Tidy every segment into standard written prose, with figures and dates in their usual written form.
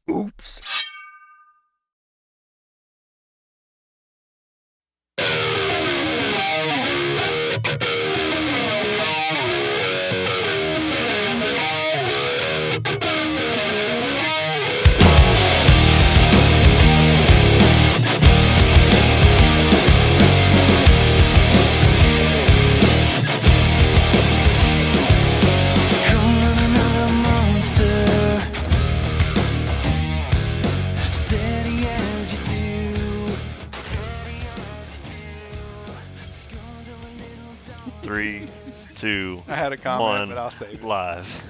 Oops. Three, two, I had a comment, one, but I'll save it. live.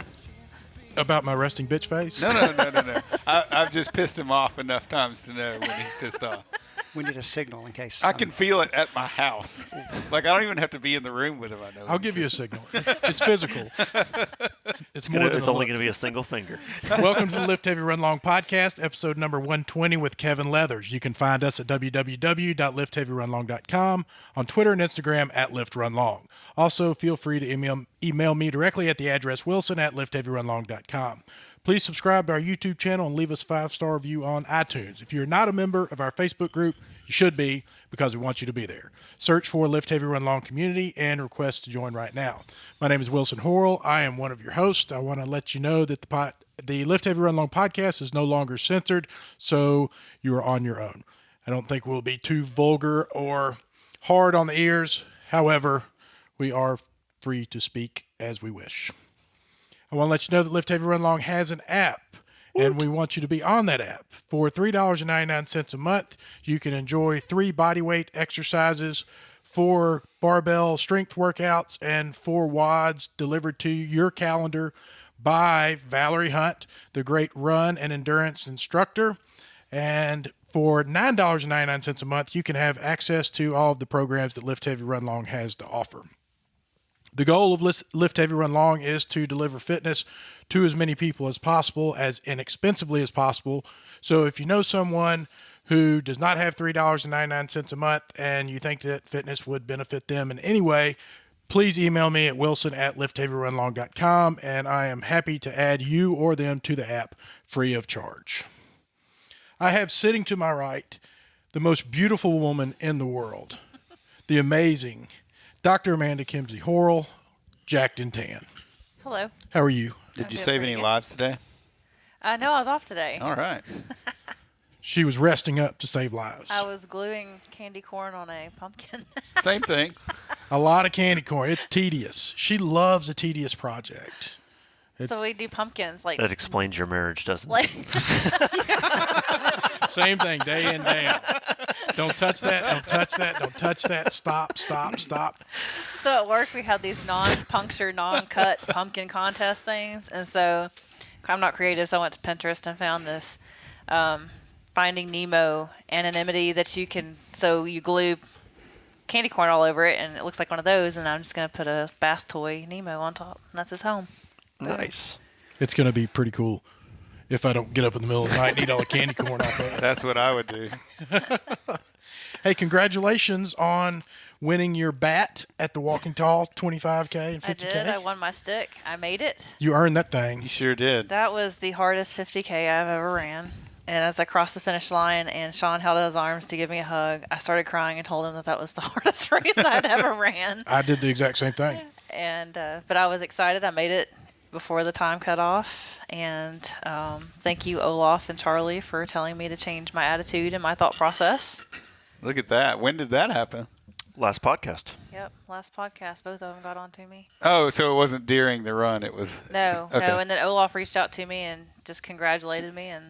About my resting bitch face? No. I've just pissed him off enough times to know when he's pissed off. We need a signal in case. I can feel it at my house. Like, I don't even have to be in the room with him. I know. I'll give you a signal. It's physical. It's more than It's only going to be a single finger. Welcome to the Lift Heavy Run Long podcast, episode number 120 with Kevin Leathers. You can find us at www.liftheavyrunlong.com, on Twitter and Instagram at liftrunlong. Also, feel free to email me directly at the address wilson@liftheavyrunlong.com. Please subscribe to our YouTube channel and leave us a 5-star review on iTunes. If you're not a member of our Facebook group, you should be, because we want you to be there. Search for Lift Heavy Run Long Community and request to join right now. My name is Wilson Horrell. I am one of your hosts. I want to let you know that the Lift Heavy Run Long podcast is no longer censored, so you are on your own. I don't think we'll be too vulgar or hard on the ears. However, we are free to speak as we wish. I want to let you know that Lift Heavy Run Long has an app, and we want you to be on that app. For $3.99 a month, you can enjoy 3 bodyweight exercises, 4 barbell strength workouts, and 4 WODs delivered to your calendar by Valerie Hunt, the great run and endurance instructor. And for $9.99 a month, you can have access to all of the programs that Lift Heavy Run Long has to offer. The goal of Lift Heavy Run Long is to deliver fitness to as many people as possible, as inexpensively as possible. So if you know someone who does not have $3.99 a month and you think that fitness would benefit them in any way, please email me at wilson@liftheavyrunlong.com, and I am happy to add you or them to the app free of charge. I have sitting to my right the most beautiful woman in the world, the amazing Dr. Amanda Kimsey Horrell, jacked and tan. Hello. How are you? Did I'm you doing save pretty any good. lives today? No, I was off today. All right. She was resting up to save lives. I was gluing candy corn on a pumpkin. Same thing. A lot of candy corn. It's tedious. She loves a tedious project. So we do pumpkins like That explains your marriage, doesn't it? like Same thing, day in, day out. Don't touch that. Don't touch that. Don't touch that. Stop. So at work we had these non-punctured, non-cut pumpkin contest things, and so I'm not creative, so I went to Pinterest and found this Finding Nemo anonymity that you can. So you glue candy corn all over it, and it looks like one of those. And I'm just gonna put a bath toy Nemo on top, and that's his home. Nice. It's going to be pretty cool if I don't get up in the middle of the night and eat all the candy corn off of it. That's what I would do. Hey, congratulations on winning your bat at the Walking Tall 25K and 50K. I did. I won my stick. I made it. You earned that thing. You sure did. That was the hardest 50K I've ever ran. And as I crossed the finish line and Sean held out his arms to give me a hug, I started crying and told him that was the hardest race I'd ever ran. I did the exact same thing. And but I was excited. I made it before the time cut off. And thank you, Olaf and Charlie, for telling me to change my attitude and my thought process. Look at that. When did that happen? Last podcast. Yep, last podcast, both of them got on to me. Oh, so it wasn't during the run. It was. No, Okay. no. And then Olaf reached out to me and just congratulated me. And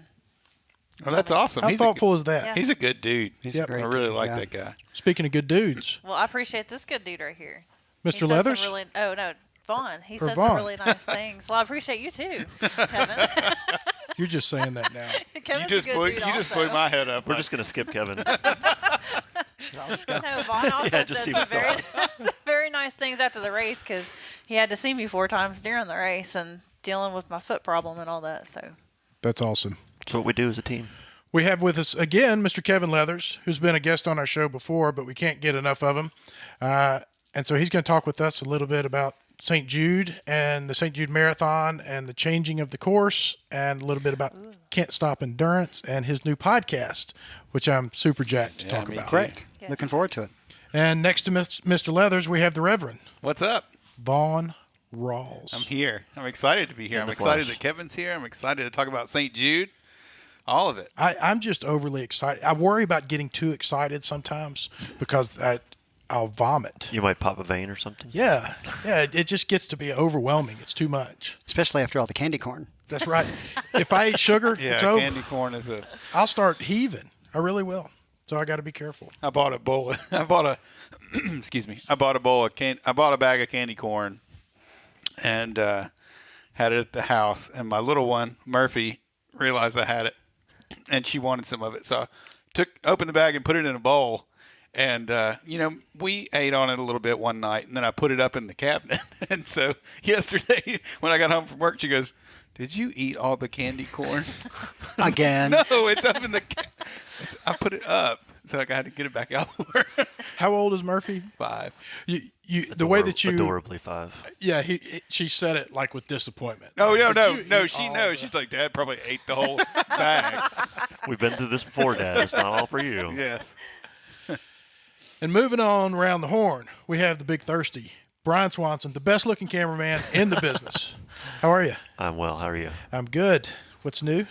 Oh, that's awesome. How thoughtful is that? Yeah. He's a good dude. He's Yep. a great I really dude, like yeah. that guy. Speaking of good dudes, well, I appreciate this good dude right here. He Mr. said some Leathers? Really, oh no, Vaughn. He Or said Vaughn. some really nice things. Well, I appreciate you too, Kevin. You're just saying that now. Kevin's You just a good blew. dude You just also. blew my head up. We're just going to skip Kevin. No, Vaughn also Yeah, just said see some what's very, some very nice things after the race because he had to see me 4 times during the race and dealing with my foot problem and all that. So That's awesome. That's what we do as a team. We have with us again Mr. Kevin Leathers, who's been a guest on our show before, but we can't get enough of him. And so he's going to talk with us a little bit about St. Jude and the St. Jude Marathon and the changing of the course, and a little bit about Can't Stop Endurance and his new podcast, which I'm super jacked to talk me about. too. Great. Yes. Looking forward to it. And next to Mr. Leathers, we have the Reverend What's up? Vaughn Rawls. I'm here. I'm excited to be here. In I'm the excited flesh. that Kevin's here. I'm excited to talk about St. Jude. All of it. I'm just overly excited. I worry about getting too excited sometimes because I'll vomit. You might pop a vein or something. Yeah. It just gets to be overwhelming. It's too much. Especially after all the candy corn. That's right. If I eat sugar, Yeah, it's over. candy corn is a. I'll start heaving. I really will. So I got to be careful. I bought a bowl. Excuse me. I bought a bowl of I bought a bag of candy corn, and had it at the house. And my little one, Murphy, realized I had it, and she wanted some of it. So I opened the bag and put it in a bowl. And we ate on it a little bit one night, and then I put it up in the cabinet. And so yesterday, when I got home from work, she goes, "Did you eat all the candy corn?" Again. No, it's up in the. I put it up, so I had to get it back out for her. How old is Murphy? 5. The way that you Adorably 5. Yeah, she said it like with disappointment. Oh But you no! eat She all knows. the- She's like, Dad probably ate the whole bag. We've been through this before, Dad. It's not all for you. Yes. And moving on around the horn, we have the big thirsty Brian Swanson, the best looking cameraman in the business. How are you? I'm well. How are you? I'm good. What's new?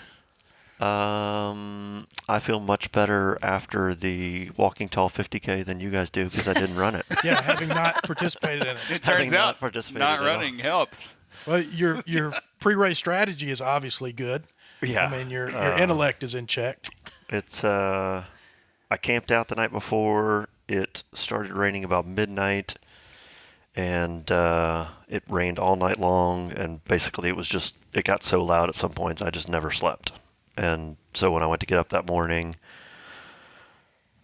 I feel much better after the Walking Tall 50K than you guys do because I didn't run it. Yeah, having not participated in it. It Having turns not out participated not at all. running helps. Well, your pre-race strategy is obviously good. Yeah. I mean, your intellect is in check. It's I camped out the night before. It started raining about midnight, and it rained all night long. And basically, it got so loud at some points I just never slept. And so when I went to get up that morning,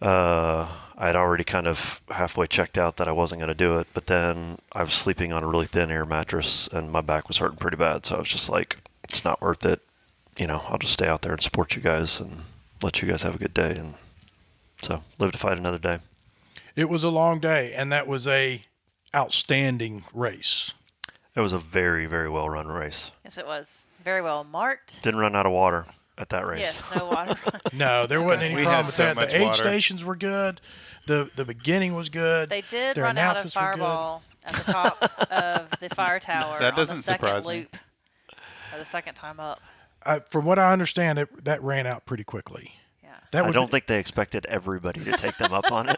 I had already kind of halfway checked out that I wasn't going to do it. But then I was sleeping on a really thin air mattress, and my back was hurting pretty bad. So I was just like, it's not worth it. I'll just stay out there and support you guys and let you guys have a good day. And so live to fight another day. It was a long day, and that was a outstanding race. It was a very, very well run race. Yes, it was very well marked. Didn't run out of water at that race. Yes, no water. No, there wasn't any We problem had with so that. much The aid water. stations were good. The beginning was good. They did Their run out of announcements were good. fireball at the top of the fire tower That on doesn't the second surprise me. loop, or the second time up. From what I understand, that ran out pretty quickly. Yeah. That I would don't think they expected everybody to take them up on it.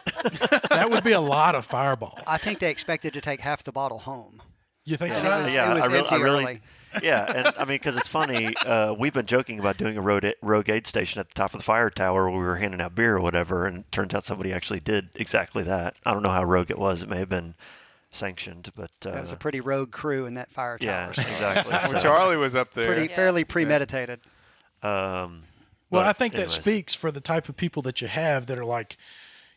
that would be a lot of fireball. I think they expected to take half the bottle home. You think And so? it was, Yeah, it was I really- empty I really- early. Yeah, and I mean, because it's funny, we've been joking about doing a rogue aid station at the top of the fire tower where we were handing out beer or whatever, and it turns out somebody actually did exactly that. I don't know how rogue it was. It may have been sanctioned, but It was a pretty rogue crew in that fire tower. yeah, so exactly. Well, So, Charlie was up there. pretty Yeah. fairly premeditated. Well, but I think anyways. that speaks for the type of people that you have that are like,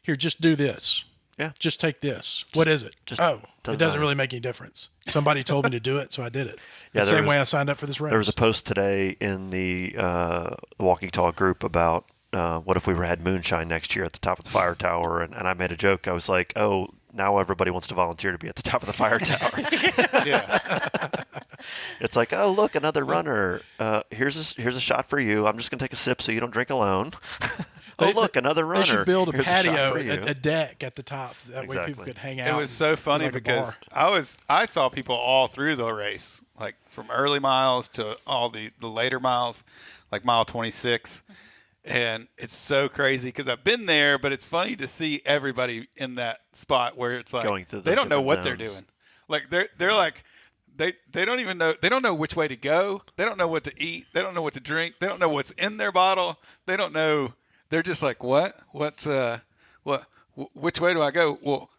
here, just do this. Yeah. Just take this. What is it? just Oh, doesn't it doesn't matter. really make any difference. Somebody told me to do it, so I did it. Yeah, the there same was- way I signed up for this race. There was a post today in the Walking Tall group about what if we had moonshine next year at the top of the fire tower, and I made a joke. I was like, oh, now everybody wants to volunteer to be at the top of the fire tower. Yeah. It's like, oh, look, another runner. Here's a shot for you. I'm just going to take a sip so you don't drink alone. Oh, look, another runner. They should build a Here's shot patio, for you. a deck at the top. That way people Exactly. could hang out. It was so funny like a because bar. I saw people all through the race, like from early miles to all the later miles, like mile 26. And it's so crazy because I've been there, but it's funny to see everybody in that spot where it's like Going through they those don't know different what they're zones. doing. Like they're like they don't even know, they don't know which way to go. They don't know what to eat. They don't know what to drink. They don't know what's in their bottle. They don't know. They're just like, what? Which way do I go? Well,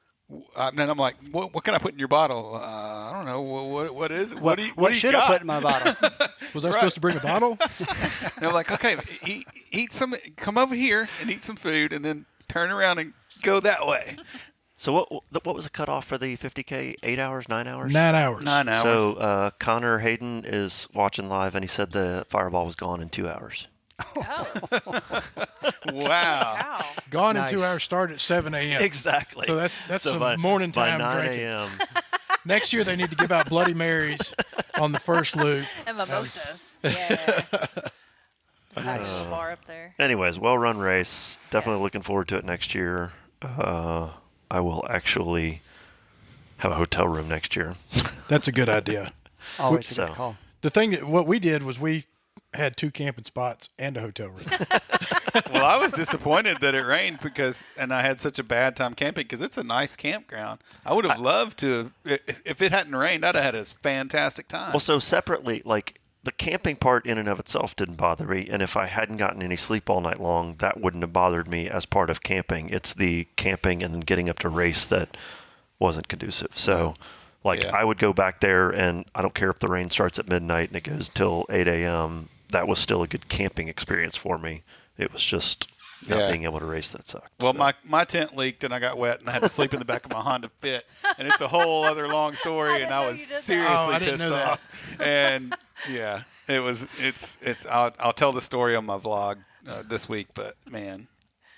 and then I'm like, what can I put in your bottle? I don't know. What is it? What do you should got? I put in my bottle? Was I supposed to bring a bottle? And I'm like, okay, eat some. Come over here and eat some food, and then turn around and go that way. So what was the cutoff for the 50K? 8 hours, 9 hours? 9 hours. 9 hours. So Connor Hayden is watching live, and he said the fireball was gone in 2 hours. Oh, Wow. wow. Gone Nice. in 2 hours. Started at 7 a.m. Exactly. So that's So some morning time by 9 drinking. a.m. Next year they need to give out Bloody Marys on the first loop. And mimosas. Yeah. Nice. Bar up there. Anyways, well-run race. Definitely Yes. looking forward to it next year. I will actually have a hotel room next year. That's a good idea. Always a So- good call. The thing, what we did was we had 2 camping spots and a hotel room. Well, I was disappointed that it rained and I had such a bad time camping because it's a nice campground. I would have loved to, if it hadn't rained, I'd have had a fantastic time. Well, so separately, like the camping part in and of itself didn't bother me, and if I hadn't gotten any sleep all night long, that wouldn't have bothered me as part of camping. It's the camping and then getting up to race that wasn't conducive. So, like, Yeah. I would go back there, and I don't care if the rain starts at midnight and it goes till 8 a.m. That was still a good camping experience for me. It was just not Yeah. being able to race that sucked. Well, So- my tent leaked and I got wet and I had to sleep in the back of my Honda Fit, and it's a whole other long story. didn't And I know was you did that. seriously Oh, I didn't pissed know that. off. And yeah, it's. I'll tell the story on my vlog this week, but man,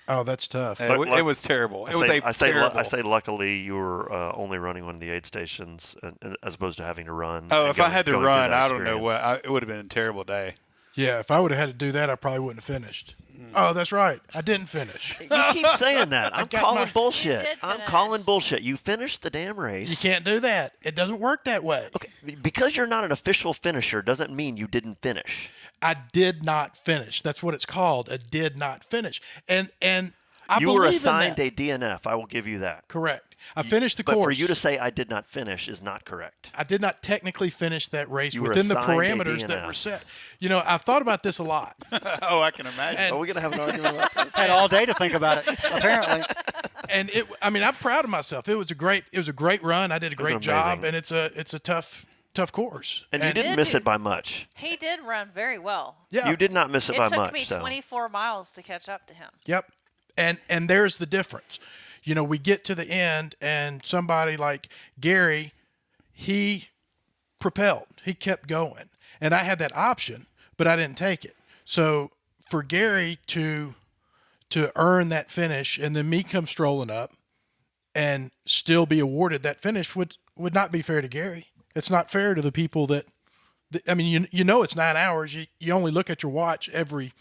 Oh, that's tough. it was terrible. It was terrible. I say luckily you were only running one of the aid stations as opposed to having to run. Oh, and if I going- had to going through run, that I don't know experience. it would have been a terrible day. Yeah, if I would have had to do that, I probably wouldn't have finished. Oh, that's right. I didn't finish. You keep saying that. I'm got calling my- You bullshit. did I'm finish. calling bullshit. You finished the damn race. You can't do that. It doesn't work that way. Okay, because you're not an official finisher doesn't mean you didn't finish. I did not finish. That's what it's called. A did not finish. And I You believe were in assigned that. a DNF. I will give you that. Correct. I finished the But course. for you to say I did not finish is not correct. I did not technically finish that race You were within the assigned a parameters that DNF. were set. You know, I've thought about this a lot. Oh, I can imagine. Are we going to have an argument about this? Had all day to think about it, apparently. And I'm proud of myself. It was a great run. I did a great job, amazing. and it's a tough course. And you didn't miss it by much. He did run very well. Yeah. You did not miss it It by took much. me so. 24 miles to catch up to him. Yep. And there's the difference. You know, we get to the end and somebody like Gary, he propelled. He kept going. And I had that option, but I didn't take it. So for Gary to earn that finish and then me come strolling up and still be awarded that finish would not be fair to Gary. It's not fair to the people that I mean, you know it's 9 hours. You only look at your watch every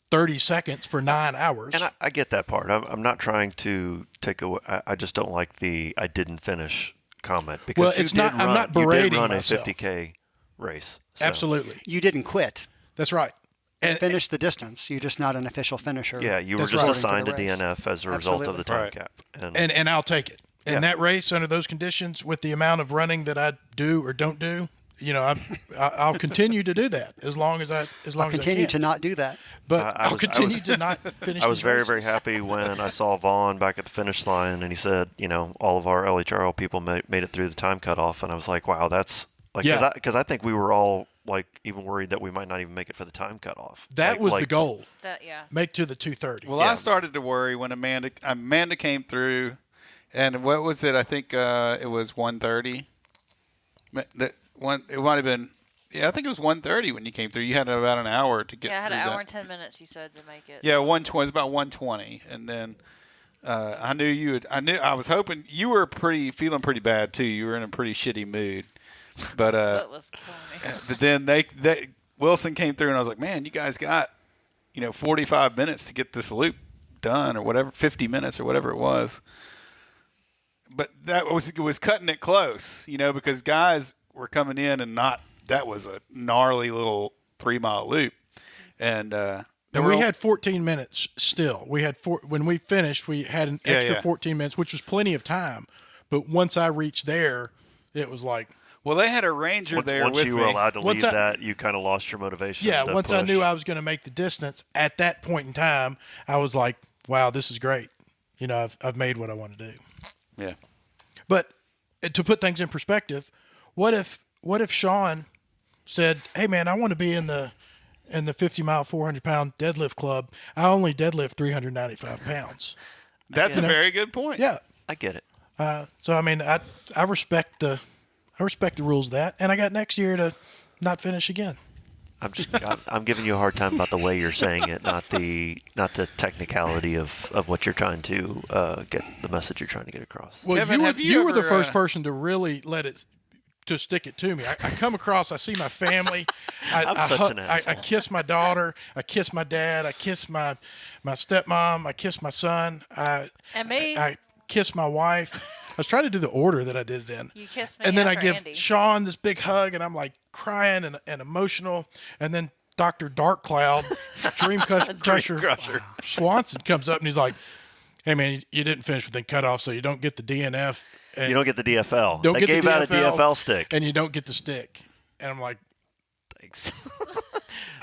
30 seconds for 9 hours. And I get that part. I'm not trying to take away. I just don't like the I didn't finish comment. Because Well, you it's did not- I'm run- not you did berating run myself. a 50K race. So. Absolutely. You didn't quit. That's right. And Finish the distance. You're just not an official finisher. Yeah, you were That's just right. assigned a According to the race. DNF as a result of the time Right. cap. and I'll take it. In Yeah. that race, under those conditions, with the amount of running that I do or don't do, you know, I'll continue to do that as long as I Continue can. to not do that. But I I'll was- continue to not finish. I was these very, races. very happy when I saw Vaughn back at the finish line, and he said, you know, all of our LHRL people made it through the time cutoff, and I was like, wow, that's like, Yeah. because I think we were all like even worried that we might not even make it for the time cutoff. That was the goal. Yeah. Make to the 2:30. Well, Yeah. I started to worry when Amanda came through, and what was it? I think it was 1:30. It might have been. Yeah, I think it was 1:30 when you came through. You had about an hour to get. Yeah, I had through an hour that. and 10 minutes, you said, to make it. Yeah, 1:20. It was about 1:20, and then I knew you would. I was hoping you were feeling pretty bad too. You were in a pretty shitty mood, but Foot was killing me. but then Wilson came through, and I was like, man, you guys got 45 minutes to get this loop done, or whatever, 50 minutes or whatever it was. But it was cutting it close, because guys were coming in and that was a gnarly little 3-mile loop. And we had 14 minutes still. We had when we finished, we had an extra yeah. 14 minutes, which was plenty of time. But once I reached there, it was like, well, they had a ranger there once with you me. were allowed to Once leave I- that, you kind of lost your motivation. yeah, to once I push. knew I was going to make the distance, at that point in time, I was like, wow, this is great. I've made what I want to do. Yeah. But to put things in perspective, what if Sean said, hey, man, I want to be in the 50-mile, 400-pound deadlift club. I only deadlift 395 pounds. That's a very good point. Yeah. I get it. So, I mean, I respect the rules of that, and I got next year to not finish again. I'm giving you a hard time about the way you're saying it, not the technicality of what you're trying to get, the message you're trying to get across. Well, Kevin, have you you were the ever, first person to really to stick it to me. I come across, I see my family. I'm such an asshole. I kiss my daughter. I kiss my dad. I kiss my stepmom. I kiss my son. And me. I kiss my wife. I was trying to do the order that I did it in. You kissed me and then I after give Andy. Sean this big hug, and I'm like crying and emotional. And then Dr. Dark Cloud, Dream Crusher Swanson comes up and he's like, "Hey man, you didn't finish within cutoff, so you don't get the DNF. And You don't get the DFL. don't They get the gave out a DFL, DFL stick. and you don't get the stick." And I'm like, Thanks.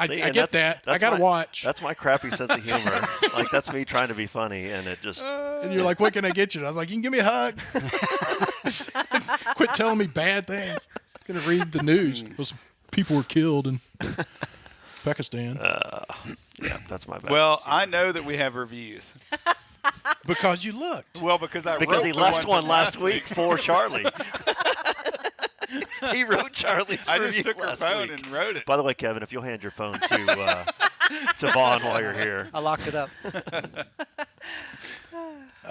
I See, get and that. I got to watch. That's my crappy sense of humor. Like, that's me trying to be funny, and it just... And you're like, "What can I get you?" And I was like, "You can give me a hug." Quit telling me bad things. I'm going to read the news. Those people were killed in Pakistan. Yeah, that's my bad. Well, I know that we have reviews. Because you looked. Well, because because wrote he the left one one from last week for Charlie. He wrote Charlie's I review just took her last phone week. and wrote it. By the way, Kevin, if you'll hand your phone to Vaughn while you're here. I locked it up.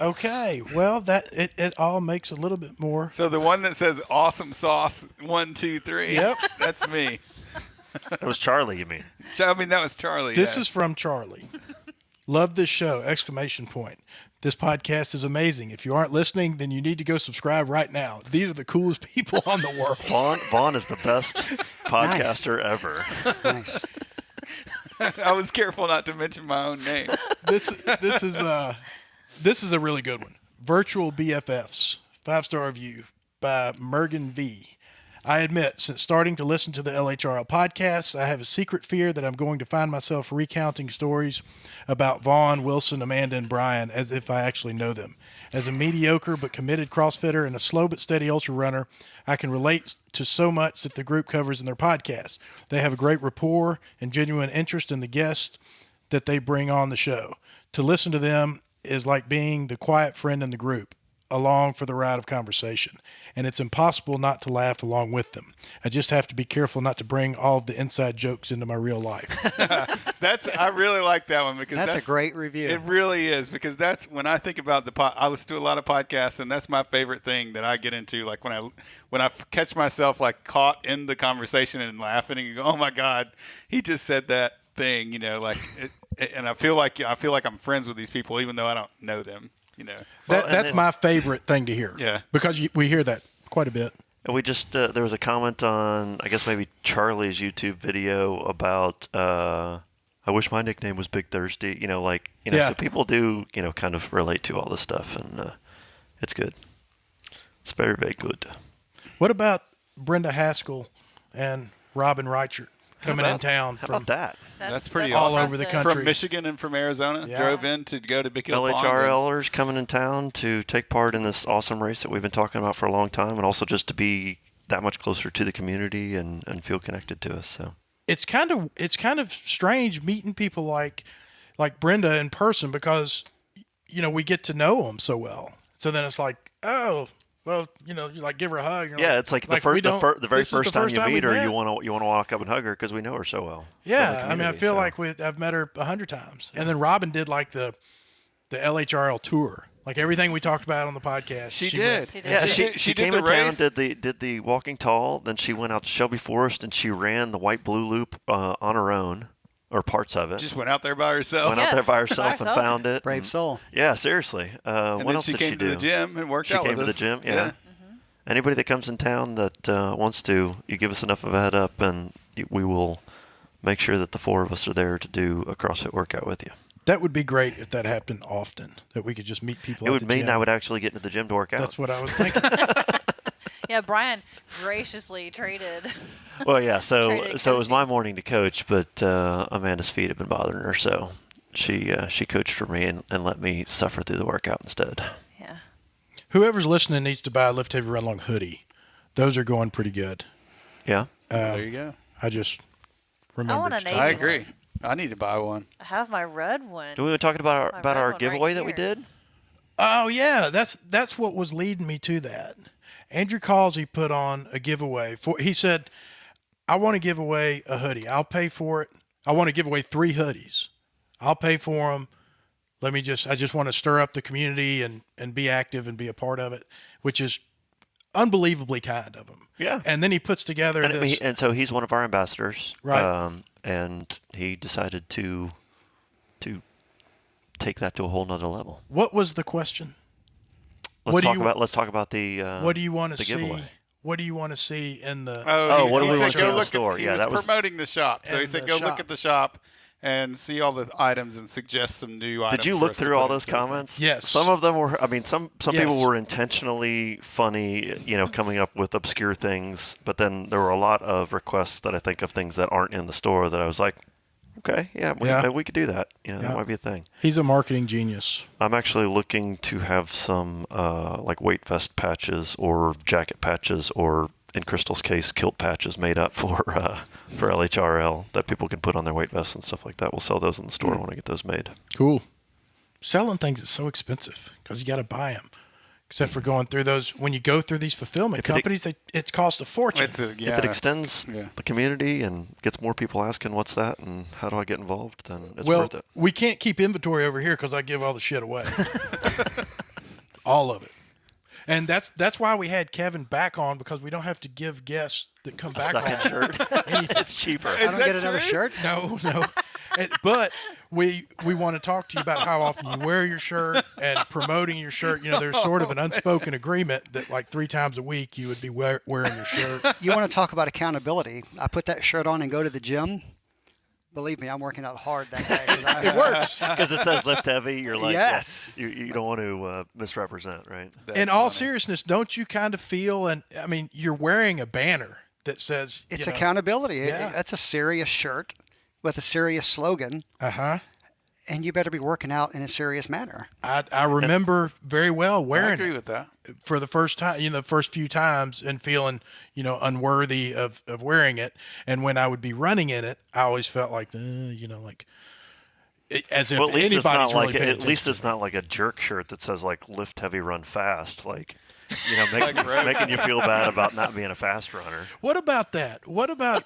Okay. Well, it all makes a little bit more. So the one that says "Awesome Sauce 1, 2, 3." Yep. That's me. That was Charlie, you mean? I mean, that was Charlie. This yeah. is from Charlie. Love this show! ! This podcast is amazing. If you aren't listening, then you need to go subscribe right now. These are the coolest people on the world. Vaughn is the best podcaster ever. Nice. I was careful not to mention my own name. This is a really good one. Virtual BFFs, 5-star review by Mergen V. I admit, since starting to listen to the LHRL podcasts, I have a secret fear that I'm going to find myself recounting stories about Vaughn, Wilson, Amanda, and Brian as if I actually know them. As a mediocre but committed CrossFitter and a slow but steady ultra runner, I can relate to so much that the group covers in their podcast. They have a great rapport and genuine interest in the guests that they bring on the show. To listen to them is like being the quiet friend in the group, along for the ride of conversation. And it's impossible not to laugh along with them. I just have to be careful not to bring all of the inside jokes into my real life. I really like that one because That's a great review. It really is, because that's when I think about I listen to a lot of podcasts, and that's my favorite thing that I get into. Like when I catch myself like caught in the conversation and laughing and go, "Oh my God, he just said that thing," like and I feel like I'm friends with these people even though I don't know them. That's my favorite thing to hear. Yeah. Because we hear that quite a bit. And we just there was a comment on, I guess maybe Charlie's YouTube video about I wish my nickname was Big Thirsty. Yeah. So people do kind of relate to all this stuff, and it's good. It's very, very good. What about Brenda Haskell and Robin Reichert coming in town How from about that? That's pretty all awesome. over the impressive. country? From Michigan and from Arizona, Yeah. drove in to go to Big Hill Pond. LHRLers coming in town to take part in this awesome race that we've been talking about for a long time, and also just to be that much closer to the community and feel connected to us. So It's kind of strange meeting people like Brenda in person because we get to know them so well. So then it's like, oh, well, you like give her a hug. You're yeah, it's like the very this is first time you meet her, we you met. want to walk up and hug her because we know her so well. Yeah, from the I mean, I community, feel so. like I've met her 100 times. And then Robin did like the LHRL tour, like everything we talked about on the podcast. She went. did. She did. Yeah, She she did came the in town, race. did the walking tall, then she went out to Shelby Forest and she ran the white blue loop on her own, or parts of it. Just went out there by herself. Went out there by Yes, herself and herself. found it. Brave and- soul. Yeah, seriously. And What then else she did came she to do? the gym and worked She out came with to the us. gym, yeah. Anybody that comes in town that wants to, you give us enough of a head up, and we will make sure that the four of us are there to do a CrossFit workout with you. That would be great if that happened often, that we could just meet people It at would the mean gym. I would actually get into the gym to work out. That's what I was thinking. Yeah, Brian graciously traded. Well, yeah. So Traded it was my coaching. morning to coach, but Amanda's feet have been bothering her, so she coached for me and let me suffer through the workout instead. Yeah. Whoever's listening needs to buy a Lift Heavy Run Long hoodie. Those are going pretty good. Yeah. There you go. I just I remembered. want a navy I one. agree. I need to buy one. I have my red one. Do we want to talk about My our red one right giveaway that we here. did? Oh yeah, that's what was leading me to that. Andrew Causey put on a giveaway for. He said, I want to give away a hoodie. I'll pay for it. I want to give away 3 hoodies. I'll pay for them. I just want to stir up the community and be active and be a part of it, which is unbelievably kind of him. Yeah. And then he puts together this. And so he's one of our ambassadors. Right. And he decided to take that to a whole nother level. What was the question? Let's talk about the what do you want to the see? giveaway. What do you want to see in the? What do we said want to see go in the look store? He Yeah, was that was promoting the shop. So he And said, the go shop. look at the shop and see all the items and suggest some new items. Did you for look us to through put all those into the thing. comments? Yes. Some of them were. I mean, some Yes. people were intentionally funny, coming up with obscure things. But then there were a lot of requests that I think of things that aren't in the store that I was like, okay, we could do that. That might be a thing. He's a marketing genius. I'm actually looking to have some like weight vest patches or jacket patches or, in Crystal's case, kilt patches made up for LHRL that people can put on their weight vests and stuff like that. We'll sell those in the store when I get those made. Cool. Selling things is so expensive because you got to buy them. Except for going through those, when you go through these fulfillment companies, it costs a fortune. If it extends the community and gets more people asking what's that and how do I get involved, then it's worth it. We can't keep inventory over here because I give all the shit away. All of it. And that's why we had Kevin back on, because we don't have to give guests that come back Second on shirt. It's cheaper. I don't get another shirt. No. But we want to talk to you about how often you wear your shirt and promoting your shirt. There's sort of an unspoken agreement that like 3 times a week you would be wearing your shirt. You want to talk about accountability? I put that shirt on and go to the gym. Believe me, I'm working out hard that day. It works. Because it says lift heavy. You're like, yes. You don't want to misrepresent, right? In all seriousness, don't you kind of feel, and I mean, you're wearing a banner that says It's accountability. Yeah. That's a serious shirt with a serious slogan, and you better be working out in a serious manner. I remember very well I wearing agree it with that. for the first time, the first few times, and feeling, unworthy of wearing it. And when I would be running in it, I always felt like, as if Well, at least it's anybody's not really like paying at least attention. it's not like a jerk shirt that says like lift heavy, run fast. Like, making you feel bad about not being a fast runner. What about that? What about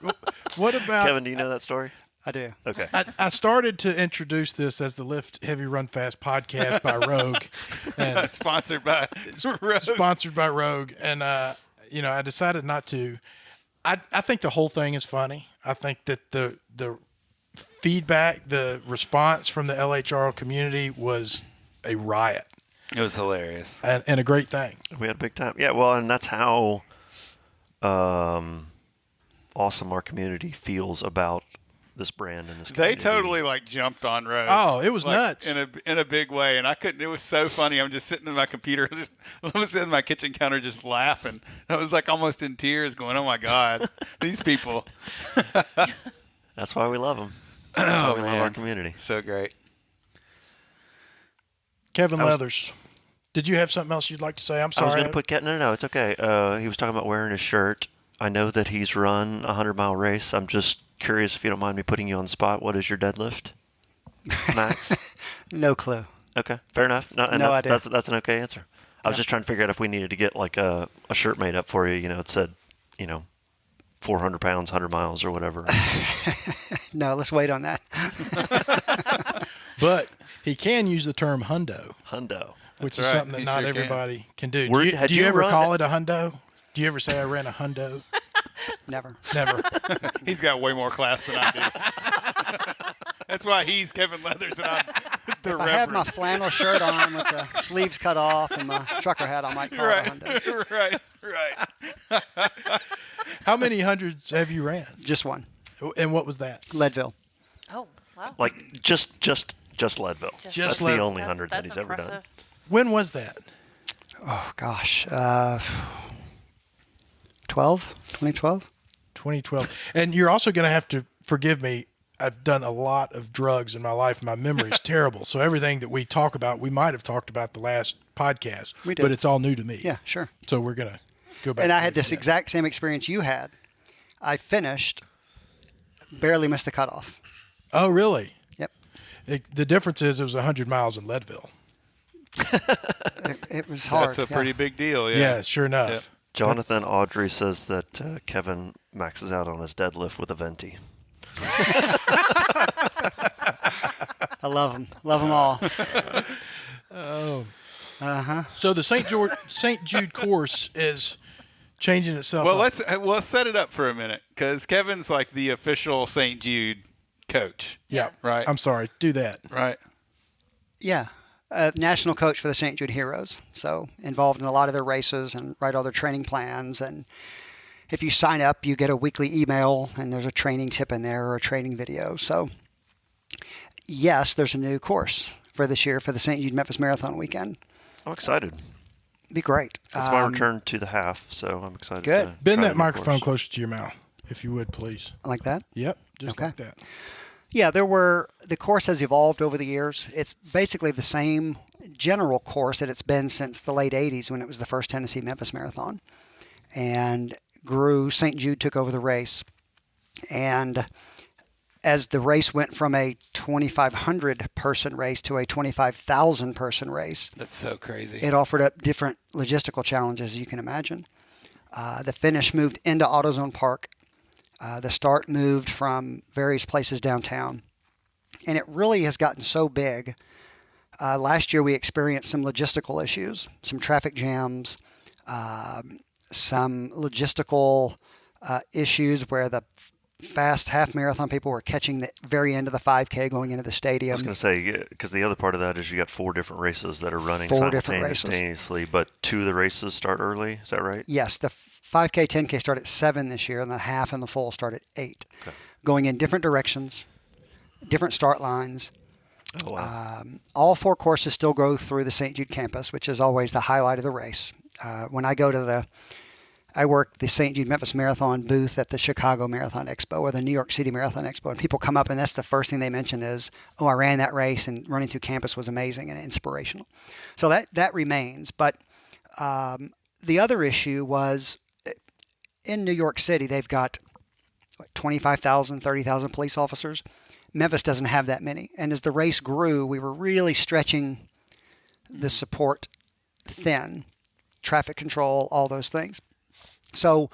Kevin, do you know that story? I do. Okay. I started to introduce this as the Lift Heavy Run Fast podcast by Rogue, and Sponsored by Rogue. sponsored by Rogue, and I decided not to. I think the whole thing is funny. I think that the feedback, the response from the LHRL community was a riot. It was hilarious. And a great thing. We had a big time. Yeah, well, and that's how awesome our community feels about this brand and this They community. totally jumped on Rogue. Oh, it was nuts. in a big way, and I couldn't. It was so funny. I'm just sitting in my computer, I was sitting at my kitchen counter, just laughing. I was almost in tears, going, "Oh my God, these people!" That's why we love them. That's why we love our community. So great. Kevin Leathers, did you have something else you'd like to say? I'm I sorry. was going to put no, it's okay. He was talking about wearing his shirt. I know that he's run a 100-mile race. I'm just curious if you don't mind me putting you on the spot. What is your deadlift, Max? No clue. Okay, fair enough. No, and No that's, idea. that's an okay answer. I was just trying to figure out if we needed to get like a shirt made up for you. It said, 400 pounds, 100 miles, or whatever. No, let's wait on that. But he can use the term hundo, Hundo. which That's is right. something that He not sure can. everybody can do. Had Do you you ever run call it- it a hundo? Do you ever say I ran a hundo? Never. Never. He's got way more class than I do. That's why he's Kevin Leathers and I'm the If I had my Reverend. flannel shirt on with the sleeves cut off and my trucker hat, I might call it a Hyundai. right. How many hundreds have you ran? Just one. And what was that? Leadville. Oh, wow. Like just Leadville. Just That's the Leadville. only 100 that he's ever done. impressive. When was that? Oh, gosh. 2012? 2012. And you're also going to have to forgive me. I've done a lot of drugs in my life. My memory is terrible. So everything that we talk about, we might have talked about the last podcast, We did. but it's all new to me. Yeah, sure. So we're going to go back. And I to had this that. exact same experience you had. I finished, barely missed the cutoff. Oh, really? Yep. The difference is it was 100 miles in Leadville. It was hard. That's a pretty big deal. Yeah. Yeah, sure enough. Yep. Jonathan Audrey says that Kevin maxes out on his deadlift with a venti. I love them. Love them all. So the St. Jude course is changing itself. Well, up. let's set it up for a minute because Kevin's like the official St. Jude coach. Yeah. Right. I'm sorry. Do that. Right. Yeah. National coach for the St. Jude Heroes. So involved in a lot of their races and write all their training plans. And if you sign up, you get a weekly email and there's a training tip in there or a training video. So yes, there's a new course for this year for the St. Jude Memphis Marathon weekend. I'm excited. Be great. It's my return to the half, so I'm excited. Good. To Bend try that the new microphone course. closer to your mouth, if you would, please. Like that? Yep. Just Okay. like that. Yeah, the course has evolved over the years. It's basically the same general course that it's been since the late 80s when it was the first Tennessee Memphis Marathon. And grew, St. Jude took over the race. And as the race went from a 2,500 person race to a 25,000 person race, That's so crazy. it offered up different logistical challenges, as you can imagine. The finish moved into AutoZone Park. The start moved from various places downtown. And it really has gotten so big. Last year we experienced some logistical issues, some traffic jams, some logistical issues where the fast half marathon people were catching the very end of the 5K going into the I stadium. was going to say, because the other part of that is you got 4 different races that are running Four different races. simultaneously, but 2 of the races start early. Is that right? Yes, the 5K, 10K start at 7 this year, and the half and the full start at 8. Okay. Going in different directions, different start lines. Oh, wow. All 4 courses still go through the St. Jude campus, which is always the highlight of the race. When I go to I work the St. Jude Memphis Marathon booth at the Chicago Marathon Expo or the New York City Marathon Expo, and people come up and that's the first thing they mention is, oh, I ran that race and running through campus was amazing and inspirational. So that remains. But the other issue was in New York City, they've got 25,000, 30,000 police officers. Memphis doesn't have that many. And as the race grew, we were really stretching the support thin, traffic control, all those things. So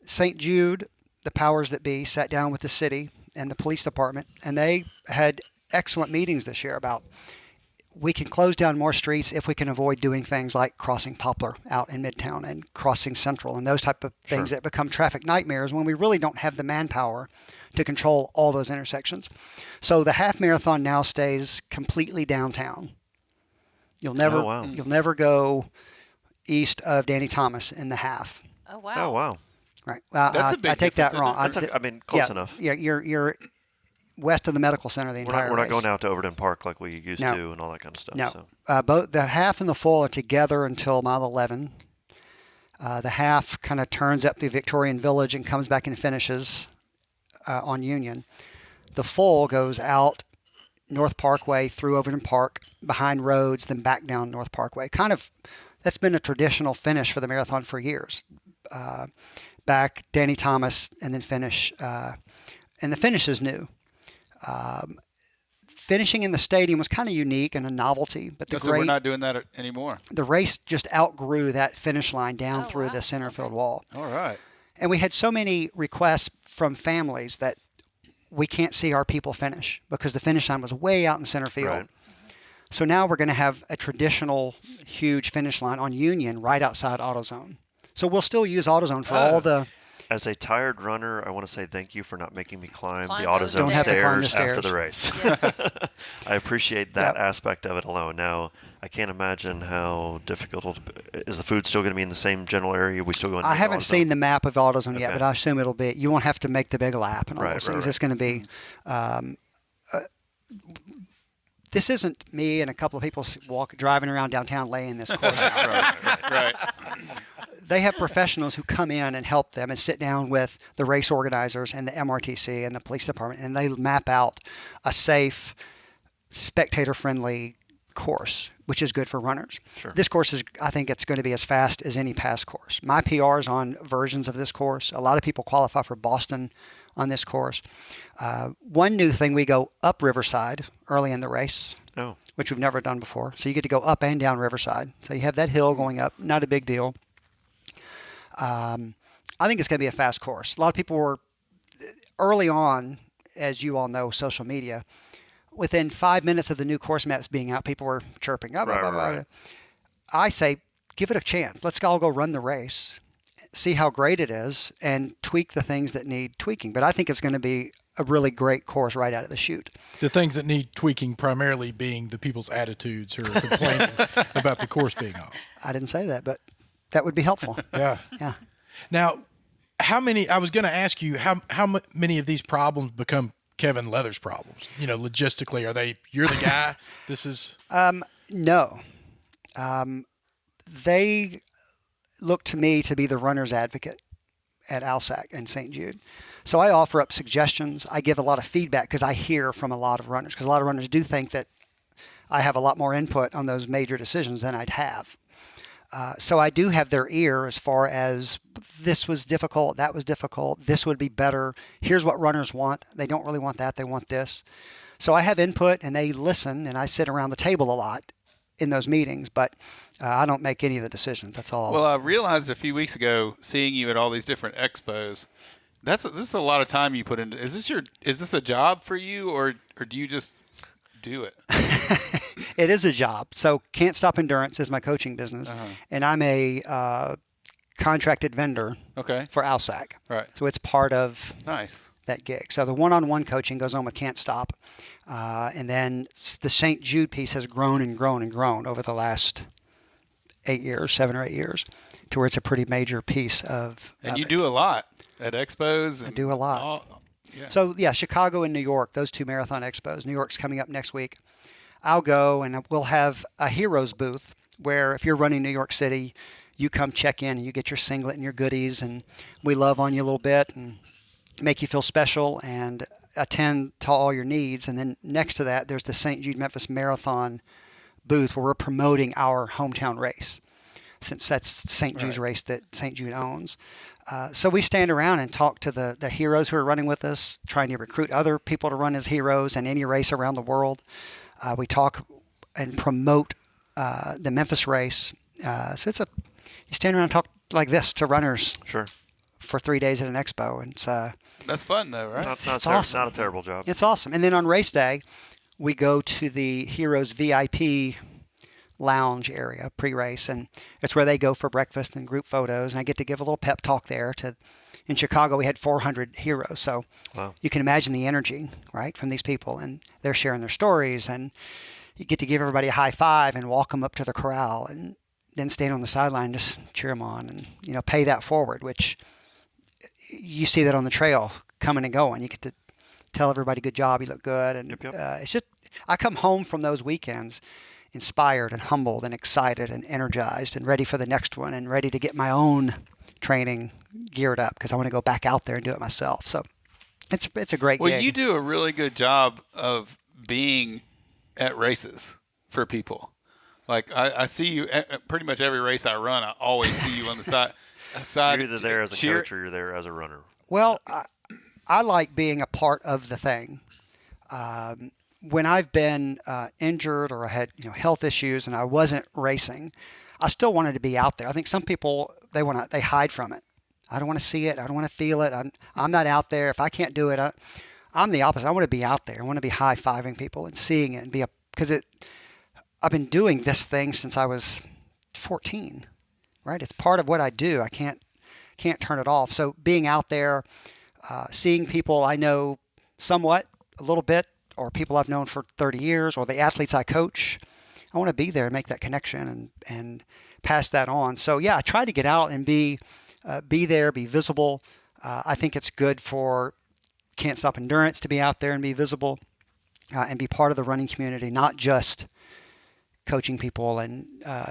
St. Jude, the powers that be, sat down with the city and the police department, and they had excellent meetings this year about we can close down more streets if we can avoid doing things like crossing Poplar out in Midtown and crossing Central and those type of things that become traffic nightmares when we really don't have the manpower to control all those intersections. So the half marathon now stays completely downtown. You'll never go east of Danny Thomas in the half. Oh wow. Oh, wow. Right. Well, That's a big I take that difference, wrong. isn't it? Close enough. Yeah, you're west of the medical center the entire We're not race. going out to Overton Park like we used No. to and all that kind of stuff. No. So. Both the half and the full are together until mile 11. The half kind of turns up through Victorian Village and comes back and finishes on Union. The full goes out North Parkway through Overton Park, behind Rhodes, then back down North Parkway. That's been a traditional finish for the marathon for years. Back Danny Thomas and then finish. And the finish is new. Finishing in the stadium was kind of unique and a novelty, but So we're not doing that anymore. the race just outgrew that finish line down through wow. the center field wall. All right. And we had so many requests from families that we can't see our people finish because the finish line was way out in center field. Right. So now we're going to have a traditional huge finish line on Union right outside AutoZone. So we'll still use AutoZone for all the... As a tired runner, I want to say thank you for not making me climb the Climb those AutoZone Don't have to climb the stairs after stairs. the race. Yes. I appreciate that Yep. aspect of it alone. Now, I can't imagine how difficult is the food still going to be in the same general area? We still going? I haven't seen the map of AutoZone yet, Okay. but I assume it'll be... You won't have to make the big lap and all Right, those right, things. right. It's going to be... this isn't me and a couple of people driving around downtown laying this course out. Right. They have professionals who come in and help them and sit down with the race organizers and the MRTC and the police department, and they map out a safe, spectator-friendly course, which is good for runners. Sure. This course I think it's going to be as fast as any past course. My PR's on versions of this course. A lot of people qualify for Boston on this course. One new thing, we go up Riverside early in the race, Oh, which we've never done before. So you get to go up and down Riverside. So you have that hill going up, not a big deal. I think it's going to be a fast course. A lot of people were early on, as you all know, social media. Within 5 minutes of the new course maps being out, people were chirping. Blah, blah, blah, blah. Right. I say, give it a chance. Let's all go run the race, see how great it is, and tweak the things that need tweaking. But I think it's going to be a really great course right out of the chute. The things that need tweaking primarily being the people's attitudes who are complaining about the course being off. I didn't say that, but that would be helpful. Yeah. Yeah. Now, I was going to ask you, how many of these problems become Kevin Leather's problems? Logistically, you're the guy? This is... No. They look to me to be the runner's advocate at ALSAC and St. Jude. So I offer up suggestions. I give a lot of feedback because I hear from a lot of runners, because a lot of runners do think that I have a lot more input on those major decisions than I'd have. So I do have their ear as far as this was difficult, that was difficult, this would be better. Here's what runners want. They don't really want that. They want this. So I have input and they listen, and I sit around the table a lot in those meetings, but I don't make any of the decisions. That's all. Well, I realized a few weeks ago, seeing you at all these different expos, this is a lot of time you put into. Is this a job for you, or do you just do it? It is a job. So Can't Stop Endurance is my coaching business, and I'm a contracted vendor for ALSAC. Right. So it's part of that gig. So the one-on-one coaching goes on with Can't Stop, and then the St. Jude piece has grown and grown and grown over the last 7 or 8 years, to where it's a pretty major piece of. And you do a lot at expos. I do a lot. So yeah, Chicago and New York, those two marathon expos. New York's coming up next week. I'll go and we'll have a heroes booth where if you're running New York City, you come check in and you get your singlet and your goodies, and we love on you a little bit and make you feel special and attend to all your needs. And then next to that, there's the St. Jude Memphis Marathon booth where we're promoting our hometown race, since that's St. Jude's race that St. Jude owns. So we stand around and talk to the heroes who are running with us, trying to recruit other people to run as heroes in any race around the world. We talk and promote the Memphis race. So you stand around and talk like this to runners. Sure. For 3 days at an expo, and that's fun though, right? It's awesome. Not a terrible job. It's awesome. And then on race day, we go to the Heroes VIP lounge area pre-race, and it's where they go for breakfast and group photos. And I get to give a little pep talk there. In Chicago, we had 400 heroes, so you can imagine the energy, right, from these people, and they're sharing their stories, and you get to give everybody a high five and walk them up to the corral, and then stand on the sideline and just cheer them on, and pay that forward, which you see that on the trail coming and going. You get to tell everybody, good job, you look good. And it's just, I come home from those weekends inspired and humbled and excited and energized and ready for the next one and ready to get my own training geared up because I want to go back out there and do it myself. So it's a great gig. Well, you do a really good job of being at races for people. Like I see you at pretty much every race I run. I always see you on the side. You're either there as a coach or you're there as a runner. Well, I like being a part of the thing. When I've been injured or I had health issues and I wasn't racing, I still wanted to be out there. I think some people they hide from it. I don't want to see it. I don't want to feel it. I'm not out there. If I can't do it, I'm the opposite. I want to be out there. I want to be high-fiving people and seeing it and because I've been doing this thing since I was 14. Right? It's part of what I do. I can't turn it off. So being out there, seeing people I know somewhat, a little bit, or people I've known for 30 years, or the athletes I coach, I want to be there and make that connection and pass that on. So yeah, I try to get out and be there, be visible. I think it's good for Can't Stop Endurance to be out there and be visible and be part of the running community, not just coaching people and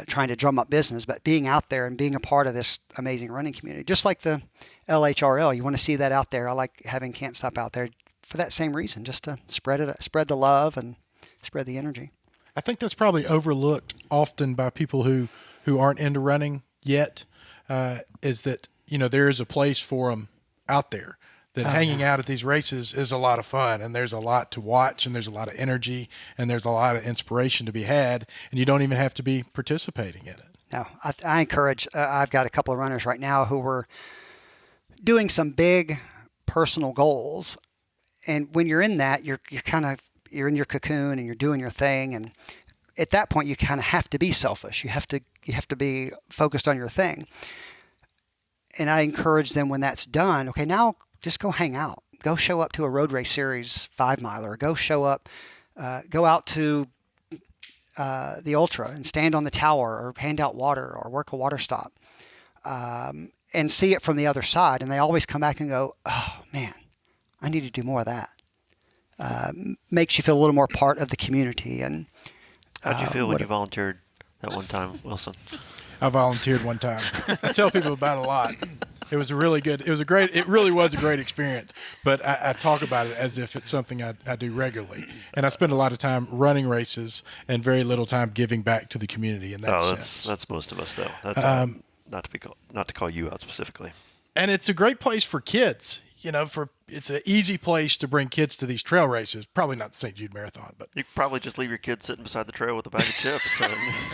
trying to drum up business, but being out there and being a part of this amazing running community. Just like the LHRL, you want to see that out there. I like having Can't Stop out there for that same reason, just to spread the love and spread the energy. I think that's probably overlooked often by people who aren't into running yet, is that there is a place for them out there. That hanging out at these races is a lot of fun, and there's a lot to watch, and there's a lot of energy, and there's a lot of inspiration to be had, and you don't even have to be participating in it. No, I encourage. I've got a couple of runners right now who were doing some big personal goals. And when you're in that, you're in your cocoon and you're doing your thing. And at that point, you kind of have to be selfish. You have to be focused on your thing. And I encourage them when that's done, okay, now just go hang out. Go show up to a road race series 5-miler. Go out to the ultra and stand on the tower or hand out water or work a water stop and see it from the other side. And they always come back and go, oh, man, I need to do more of that. Makes you feel a little more part of the community. And how'd you feel when you volunteered that one time, Wilson? I volunteered one time. I tell people about it a lot. It was it really was a great experience, but I talk about it as if it's something I do regularly. And I spend a lot of time running races and very little time giving back to the community in that sense. That's most of us, though. Not to call you out specifically. And it's a great place for kids. It's an easy place to bring kids to these trail races. Probably not the St. Jude Marathon, but you could probably just leave your kids sitting beside the trail with a bag of chips, and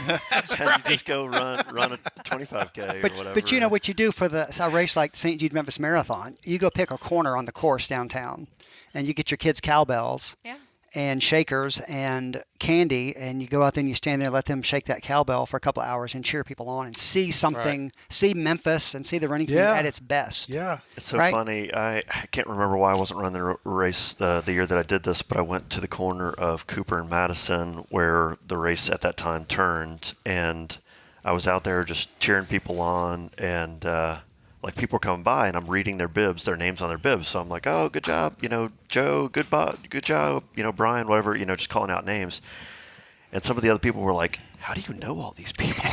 you just go run a 25K or whatever. But you know what you do for a race like the St. Jude Memphis Marathon? You go pick a corner on the course downtown, and you get your kids cowbells. Yeah. And shakers and candy, and you go out there and you stand there and let them shake that cowbell for a couple of hours and cheer people on and see something, see Memphis and see the running community at its best. Yeah. It's so funny. I can't remember why I wasn't running the race the year that I did this, but I went to the corner of Cooper and Madison where the race at that time turned, and I was out there just cheering people on, and like people were coming by and I'm reading their names on their bibs. So I'm like, oh, good job, Joe, good job, Brian, whatever, just calling out names. And some of the other people were like, how do you know all these people?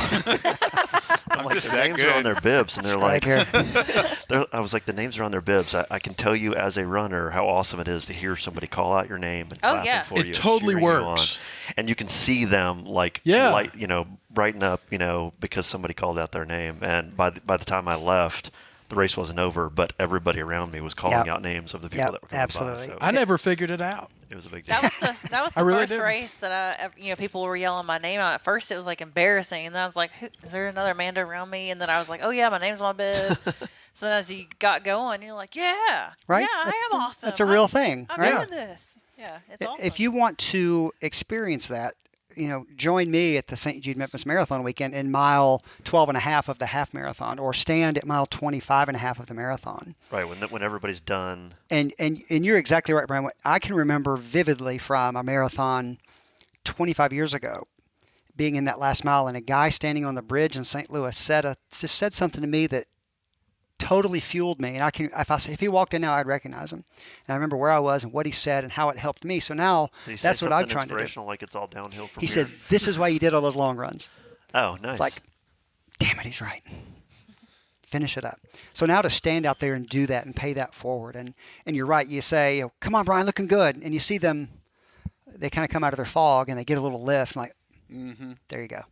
I'm like, their names are on their bibs. And they're like, I was like, the names are on their bibs. I can tell you as a runner how awesome it is to hear somebody call out your name and clapping for you. It totally works. And you can see them brighten up, because somebody called out their name. And by the time I left, the race wasn't over, but everybody around me was calling out names of the people that were coming absolutely. by. So I never figured it out. It was a big deal. That was the first race that people were yelling my name out. At first, it was like embarrassing, and then I was like, "Is there another Amanda around me?" And then I was like, "Oh yeah, my name's on my bib." So then as you got going, you're like, "Yeah, right, yeah, I am awesome. That's a real thing. I'm right? doing this. Yeah, it's awesome." If you want to experience that, join me at the St. Jude Memphis Marathon weekend in mile 12.5 of the half marathon, or stand at mile 25.5 of the marathon. Right, when everybody's done. And you're exactly right, Brian. I can remember vividly from a marathon 25 years ago, being in that last mile, and a guy standing on the bridge in St. Louis said something to me that totally fueled me. And if he walked in now, I'd recognize him. And I remember where I was and what he said and how it helped me. So now that's what I'm trying to do. Like it's all downhill from He here. said, "This is why you did all those long runs." Oh, nice. It's like, damn it, he's right. Finish it up. So now to stand out there and do that and pay that forward. And you're right. You say, "Come on, Brian, looking good." And you see them, they kind of come out of their fog and they get a little lift. And there you go.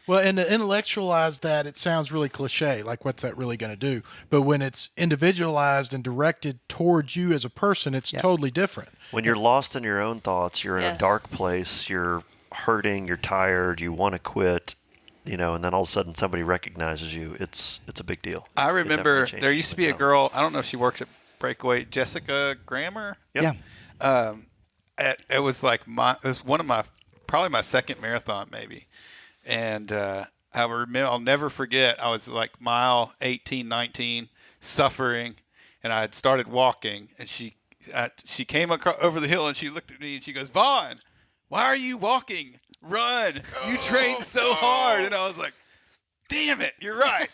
Well, and to intellectualize that, it sounds really cliche, like what's that really going to do? But when it's individualized and directed towards you as a person, it's totally different. When you're lost in your own thoughts, you're in a dark place, you're hurting, you're tired, you want to quit, and then all of a sudden somebody recognizes you. It's a big deal. I remember there used to be a girl, I don't know if she works at Breakaway, Jessica Grammer. Yep. Yeah. It was like probably my second marathon maybe. And I'll never forget, I was like mile 18, 19, suffering, and I had started walking, and she came over the hill, and she looked at me, and she goes, "Vaughn, why are you walking? Run! You trained so hard." And I was like, "Damn it, you're right."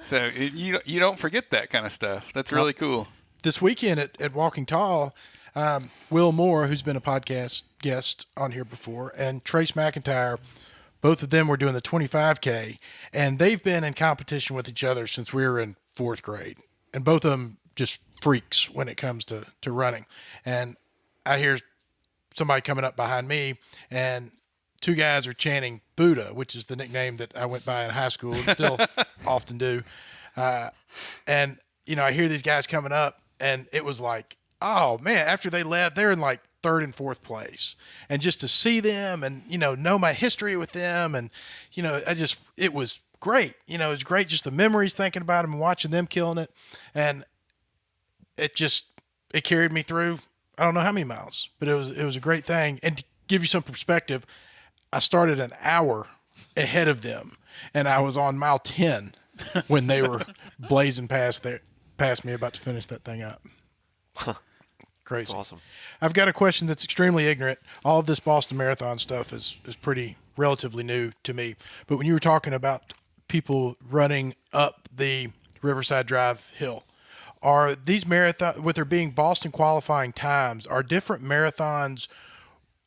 So you don't forget that kind of stuff. That's really cool. This weekend at Walking Tall, Will Moore, who's been a podcast guest on here before, and Trace McIntyre, both of them were doing the 25K, and they've been in competition with each other since we were in 4th grade. And both of them just freaks when it comes to running. And I hear somebody coming up behind me, and 2 guys are chanting Buddha, which is the nickname that I went by in high school and still often do. And, I hear these guys coming up, and it was like, oh, man, after they left, they're in like 3rd and 4th place. And just to see them and, know my history with them. And, it was great. You know, it was great. Just the memories thinking about them and watching them killing it. And it carried me through, I don't know how many miles, but it was a great thing. And to give you some perspective, I started an hour ahead of them, and I was on mile 10 when they were blazing past me, about to finish that thing up. Crazy. That's awesome. I've got a question that's extremely ignorant. All of this Boston Marathon stuff is pretty relatively new to me. But when you were talking about people running up the Riverside Drive hill, are these marathon, with there being Boston qualifying times, are different marathons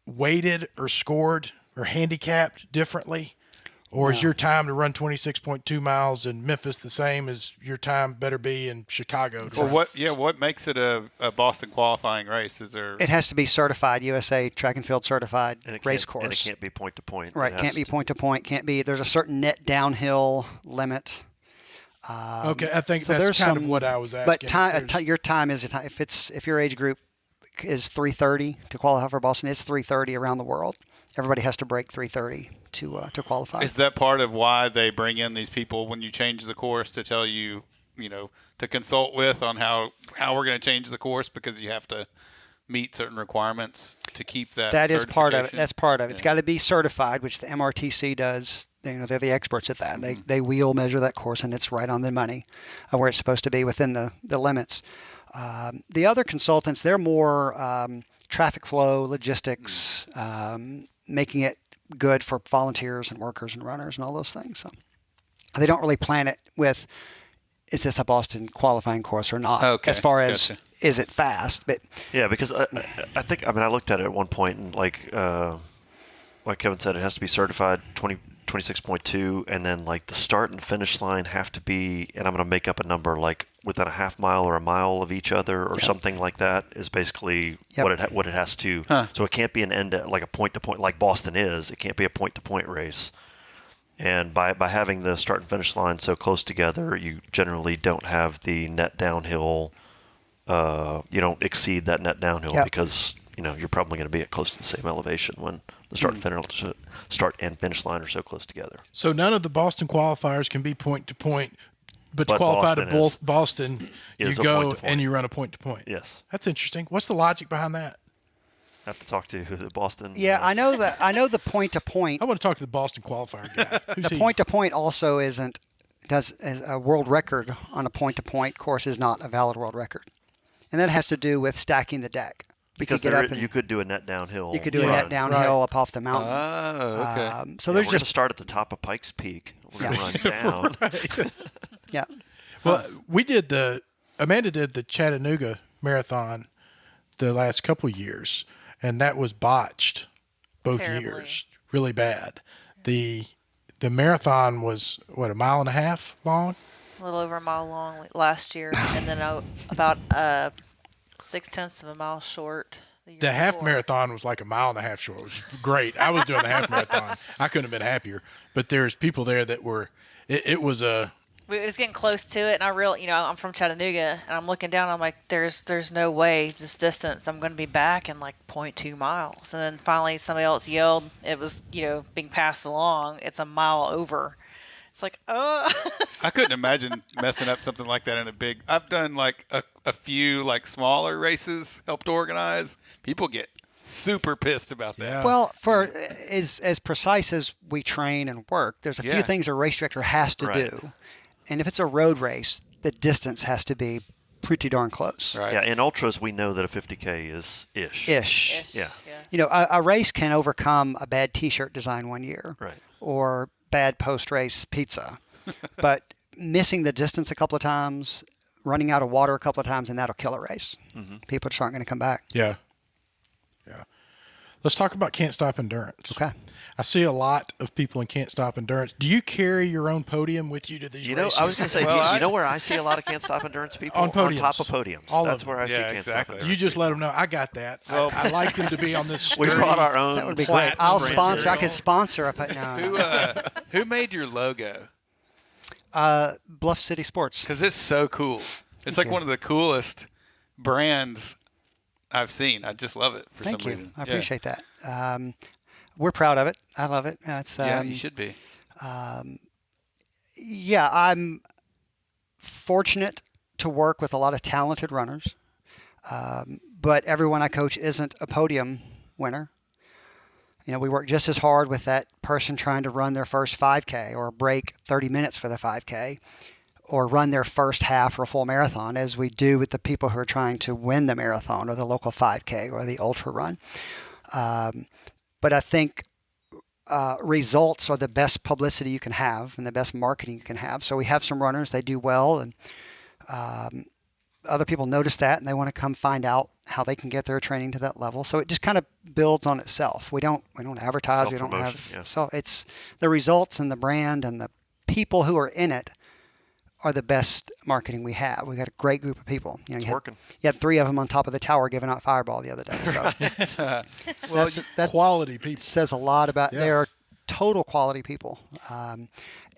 weighted or scored or handicapped differently? Or is your time to run 26.2 miles in Memphis the same as your time better be in Chicago? Well, what makes it a Boston qualifying race? Is there? It has to be certified, USA Track and Field certified And race course. And it can't be point to point. Right, can't be point to point. Can't be. There's a certain net downhill limit. Okay, I think So that's there's kind of some- what I was asking. But your time is if your age group is 3:30 to qualify for Boston, it's 3:30 around the world. Everybody has to break 3:30 to qualify. Is that part of why they bring in these people when you change the course to tell you, to consult with on how we're going to change the course, because you have to meet certain requirements to keep that? That is part of it. certification? That's part of it. Yeah. It's got to be certified, which the MRTC does. They're the experts at that. Mm-hmm. They wheel measure that course, and it's right on the money where it's supposed to be within the limits. The other consultants, they're more traffic flow, logistics, making it good for volunteers and workers and runners and all those things. So they don't really plan it with, is this a Boston qualifying course or not? Okay, As far as, gotcha. is it fast? But Yeah, because I think, I looked at it at one point, and like Kevin said, it has to be certified 26.2, and then like the start and finish line have to be, and I'm going to make up a number, like within a half mile or a mile of each other or something like that is basically Yep. what it has to. Huh. So it can't be an end like a point to point like Boston is. It can't be a point to point race. And by having the start and finish line so close together, you generally don't have the net downhill. You don't exceed that net downhill Yep. because you're probably going to be at close to the same elevation when the start and finish line are so close together. So none of the Boston qualifiers can be point to point, but to But qualify Boston to is. Boston, you Is a go point to point. and you run a point to point. Yes, That's interesting. What's the logic behind that? I have to talk to the Boston. yeah, I know the point to point. I want to talk to the Boston qualifier guy. Who's The he? point to point also does a world record on a point to point course is not a valid world record, and that has to do with stacking the deck. because you could get up and you could do a net downhill. you could do a run. net downhill Right. up off the mountain. Oh, okay. So Yeah, there's we're just gonna start at the top of Pikes Peak. We're gonna run down. yeah. Well, Amanda did the Chattanooga Marathon the last couple of years, and that was botched both Terribly. years, really bad. The marathon was a mile and a half long. A little over a mile long last year, and then about 0.6 of a mile short. year The half before. marathon was like a mile and a half short. It was great. I was doing the half marathon. I couldn't have been happier. But there's people there that were. It was a. We was getting close to it, and I'm from Chattanooga, and I'm looking down. I'm like, there's no way this distance. I'm going to be back in like 0.2 miles. And then finally, somebody else yelled. It was being passed along. It's a mile over. It's like, oh. I couldn't imagine messing up something like that in a big. I've done like a few like smaller races, helped organize. People get super pissed about that. Yeah. Well, for as precise as we train and work, there's a few Yeah. things a race director has to Right. do, and if it's a road race, the distance has to be pretty darn close. Right. Yeah, in ultras we know that a 50K is ish. Ish. Yeah. Yes. A race can overcome a bad T-shirt design one year, Right. or bad post-race pizza, but missing the distance a couple of times, running out of water a couple of times, and that'll kill a race. People just aren't going to come back. Yeah. Let's talk about Can't Stop Endurance. Okay. I see a lot of people in Can't Stop Endurance. Do you carry your own podium with you to these races? I was going to say, Well, you know where I see a lot of Can't Stop Endurance people? On podiums. top of podiums. All of That's them. where I see Yeah, Can't exactly. Stop Endurance. You just let them know I got that. Well- I like them to be on this. We sturdy- brought our own. That would be great. platinum I'll brand sponsor. I material. could sponsor a no. Who made your logo? Bluff City Sports. Because it's so cool. It's like you. one of the coolest brands I've seen. I just love it for Thank some you. reason. I appreciate that. We're proud of it. I love it. It's Yeah, you should be. Yeah, I'm fortunate to work with a lot of talented runners, but everyone I coach isn't a podium winner. We work just as hard with that person trying to run their first 5K or break 30 minutes for the 5K or run their first half or full marathon as we do with the people who are trying to win the marathon or the local 5K or the ultra run. But I think results are the best publicity you can have and the best marketing you can have. So we have some runners, they do well, and other people notice that and they want to come find out how they can get their training to that level. So it just kind of builds on itself. We don't advertise. We don't have. Yeah. So it's the results and the brand and the people who are in it are the best marketing we have. We got a great group of people. It's working. You had 3 of them on top of the tower giving out Fireball the other day. So that Quality people. says a lot about. Yeah. They're total quality people.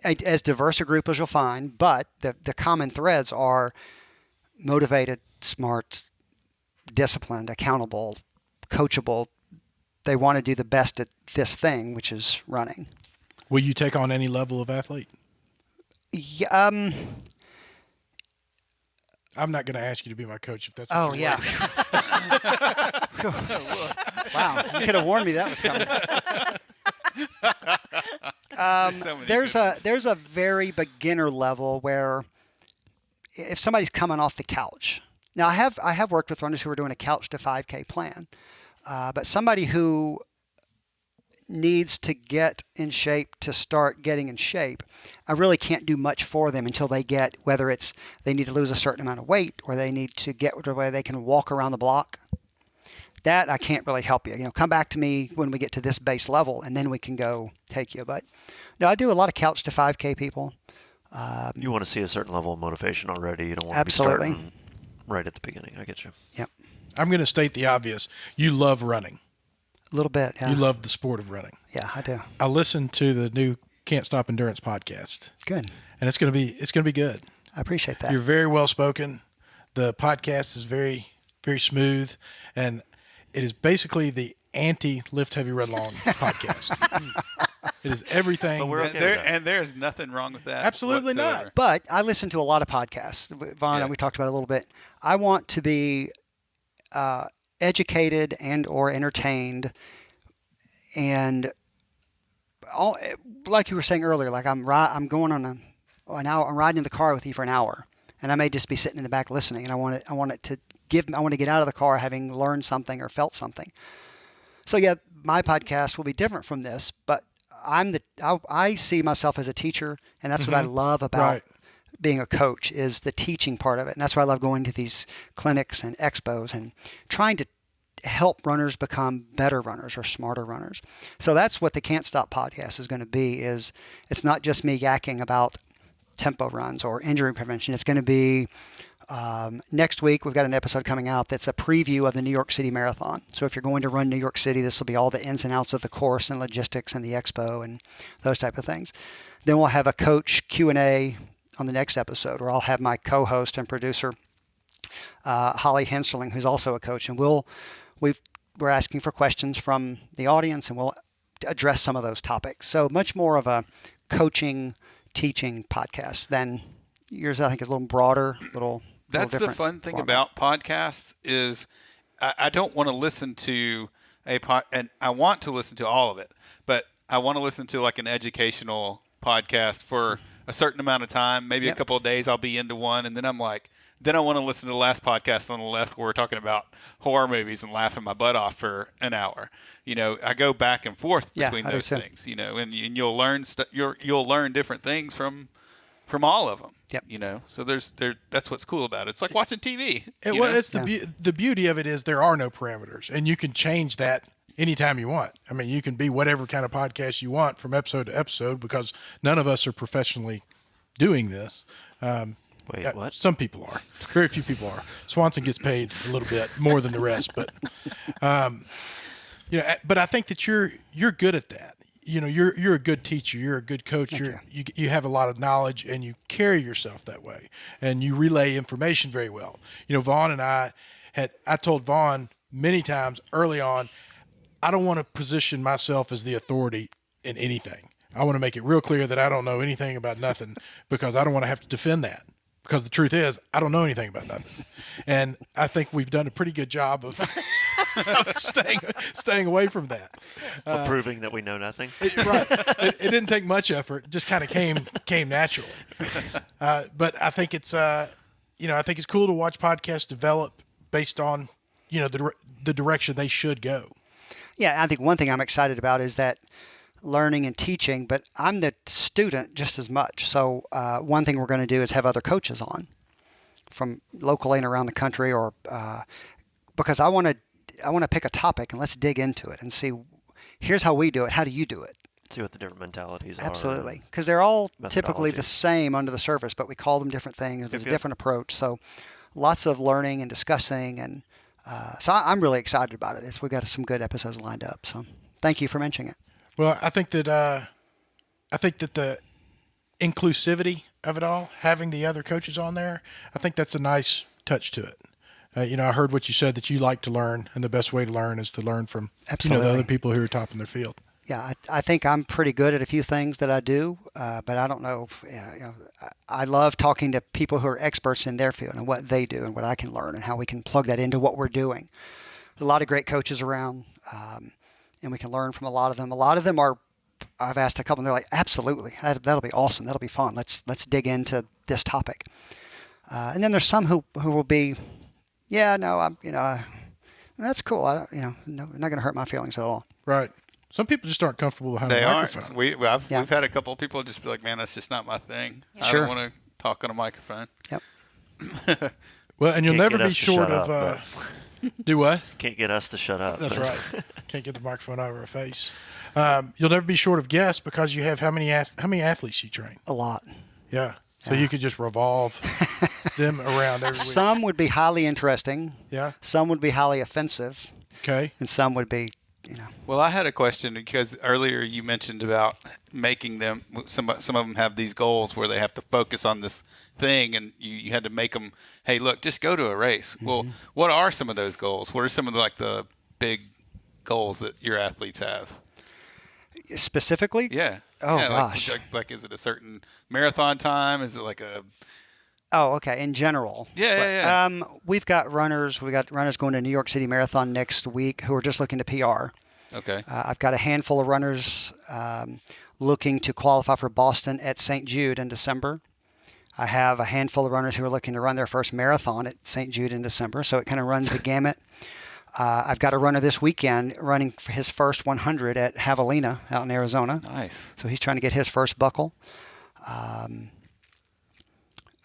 As diverse a group as you'll find, but the common threads are motivated, smart, disciplined, accountable, coachable. They want to do the best at this thing, which is running. Will you take on any level of athlete? Yeah, I'm not going to ask you to be my coach if that's what oh you're yeah. Wow, you could have warned me that was coming. So many There's a very beginner level where if somebody's coming off the couch. Now I have worked with runners who are doing a couch to 5K plan, but somebody who needs to get in shape to start getting in shape, I really can't do much for them until they get, whether it's they need to lose a certain amount of weight or they need to get to where they can walk around the block. That I can't really help you. Come back to me when we get to this base level and then we can go take you. But no, I do a lot of couch to 5K people. You want to see a certain level of motivation already. You don't want Absolutely. to be starting right at the beginning. I get you. Yep. I'm going to state the obvious. You love running. A little bit. Yeah. You love the sport of running. Yeah, I do. I listened to the new Can't Stop Endurance podcast, Good. and it's going to be good. I appreciate that. You're very well spoken. The podcast is very, very smooth, and it is basically the anti-lift heavy run long podcast. It is everything. But we're okay with that. And there's nothing wrong with that. Absolutely not. whatsoever. But I listen to a lot of podcasts. Vaughn, Yeah. and we talked about it a little bit. I want to be educated and or entertained, and all like you were saying earlier. Like I'm going on an hour. I'm riding in the car with you for an hour, and I may just be sitting in the back listening. And I want to get out of the car having learned something or felt something. So yeah, my podcast will be different from this, but I see myself as a teacher, and that's what I love about Right. being a coach is the teaching part of it. And that's why I love going to these clinics and expos and trying to help runners become better runners or smarter runners. So that's what the Can't Stop podcast is going to be. Is it's not just me yakking about tempo runs or injury prevention. It's going to be next week. We've got an episode coming out that's a preview of the New York City Marathon. So if you're going to run New York City, this will be all the ins and outs of the course and logistics and the expo and those type of things. Then we'll have a coach Q&A on the next episode, where I'll have my co-host and producer Holly Hensterling, who's also a coach, and we're asking for questions from the audience, and we'll address some of those topics. So much more of a coaching, teaching podcast than yours. I think is a little broader, little. That's the different fun thing format. about podcasts is I don't want to listen to and I want to listen to all of it, but I want to listen to like an educational podcast for a certain amount of time, maybe Yep. a couple of days. I'll be into one, and then I'm like, then I want to listen to the last podcast on the left where we're talking about horror movies and laughing my butt off for an hour. I go back and forth Yeah, between I do those too. things. And you'll learn you'll learn different things from all of them. Yep. So that's what's cool about it. It's like watching TV. It's the beauty of it is there are no parameters, and you can change that anytime you want. I mean, you can be whatever kind of podcast you want from episode to episode, because none of us are professionally doing this. Wait, what? Some people are. Very few people are. Swanson gets paid a little bit more than the rest, but but I think that you're good at that. You're a good teacher. You're a good coach. You have a lot of knowledge, and you carry yourself that way, and you relay information very well. Vaughn and I told Vaughn many times early on, I don't want to position myself as the authority in anything. I want to make it real clear that I don't know anything about nothing because I don't want to have to defend that. Because the truth is, I don't know anything about nothing. And I think we've done a pretty good job of staying away from that. Proving that we know nothing. Right. It didn't take much effort. It just kind of came naturally. But I think it's, I think it's cool to watch podcasts develop based on, the direction they should go. Yeah, I think one thing I'm excited about is that learning and teaching, but I'm the student just as much. So one thing we're going to do is have other coaches on from locally and around the country, or because I want to pick a topic and let's dig into it and see, here's how we do it. How do you do it? See what the different mentalities are. Absolutely, because they're all typically methodology. the same under the surface, but we call them different things. There's a different approach. So lots of learning and discussing, and so I'm really excited about it. We've got some good episodes lined up. So thank you for mentioning it. Well, I think that the inclusivity of it all, having the other coaches on there, I think that's a nice touch to it. I heard what you said, that you like to learn, and the best way to learn is to learn from the other people who are top in their field. Yeah, I think I'm pretty good at a few things that I do, but I don't know. I love talking to people who are experts in their field and what they do and what I can learn and how we can plug that into what we're doing. There's a lot of great coaches around, and we can learn from a lot of them. A lot of them are, I've asked a couple, and they're like, absolutely, that'll be awesome. That'll be fun. Let's dig into this topic. And then there's some who will be, that's cool. Not going to hurt my feelings at all. Right. Some people just aren't comfortable behind They the aren't. microphone. We've had a couple of people just be like, man, that's just not my thing. Sure. I don't want to talk on a microphone. Yep. Well, and you'll Can't never get be us to short shut of up, do what? Can't get us to shut up. That's right. Can't get the microphone over our face. You'll never be short of guests because you have how many athletes you train? A lot. Yeah. So you could just revolve them around every week. Some would be highly interesting. Yeah. Some would be highly offensive. Okay. And some would be, Well, I had a question because earlier you mentioned about making them. Some of them have these goals where they have to focus on this thing, and you had to make them. Hey, look, just go to a race. Mm-hmm. Well, what are some of those goals? What are some of the big goals that your athletes have? Specifically? Yeah. Oh, yeah, gosh. Like, is it a certain marathon time? Is it like a? Oh, okay. In general. Yeah. We've got runners. Going to New York City Marathon next week who are just looking to PR. Okay. I've got a handful of runners looking to qualify for Boston at St. Jude in December. I have a handful of runners who are looking to run their first marathon at St. Jude in December. So it kind of runs the gamut. I've got a runner this weekend running for his first 100 at Javelina out in Arizona. Nice. So he's trying to get his first buckle.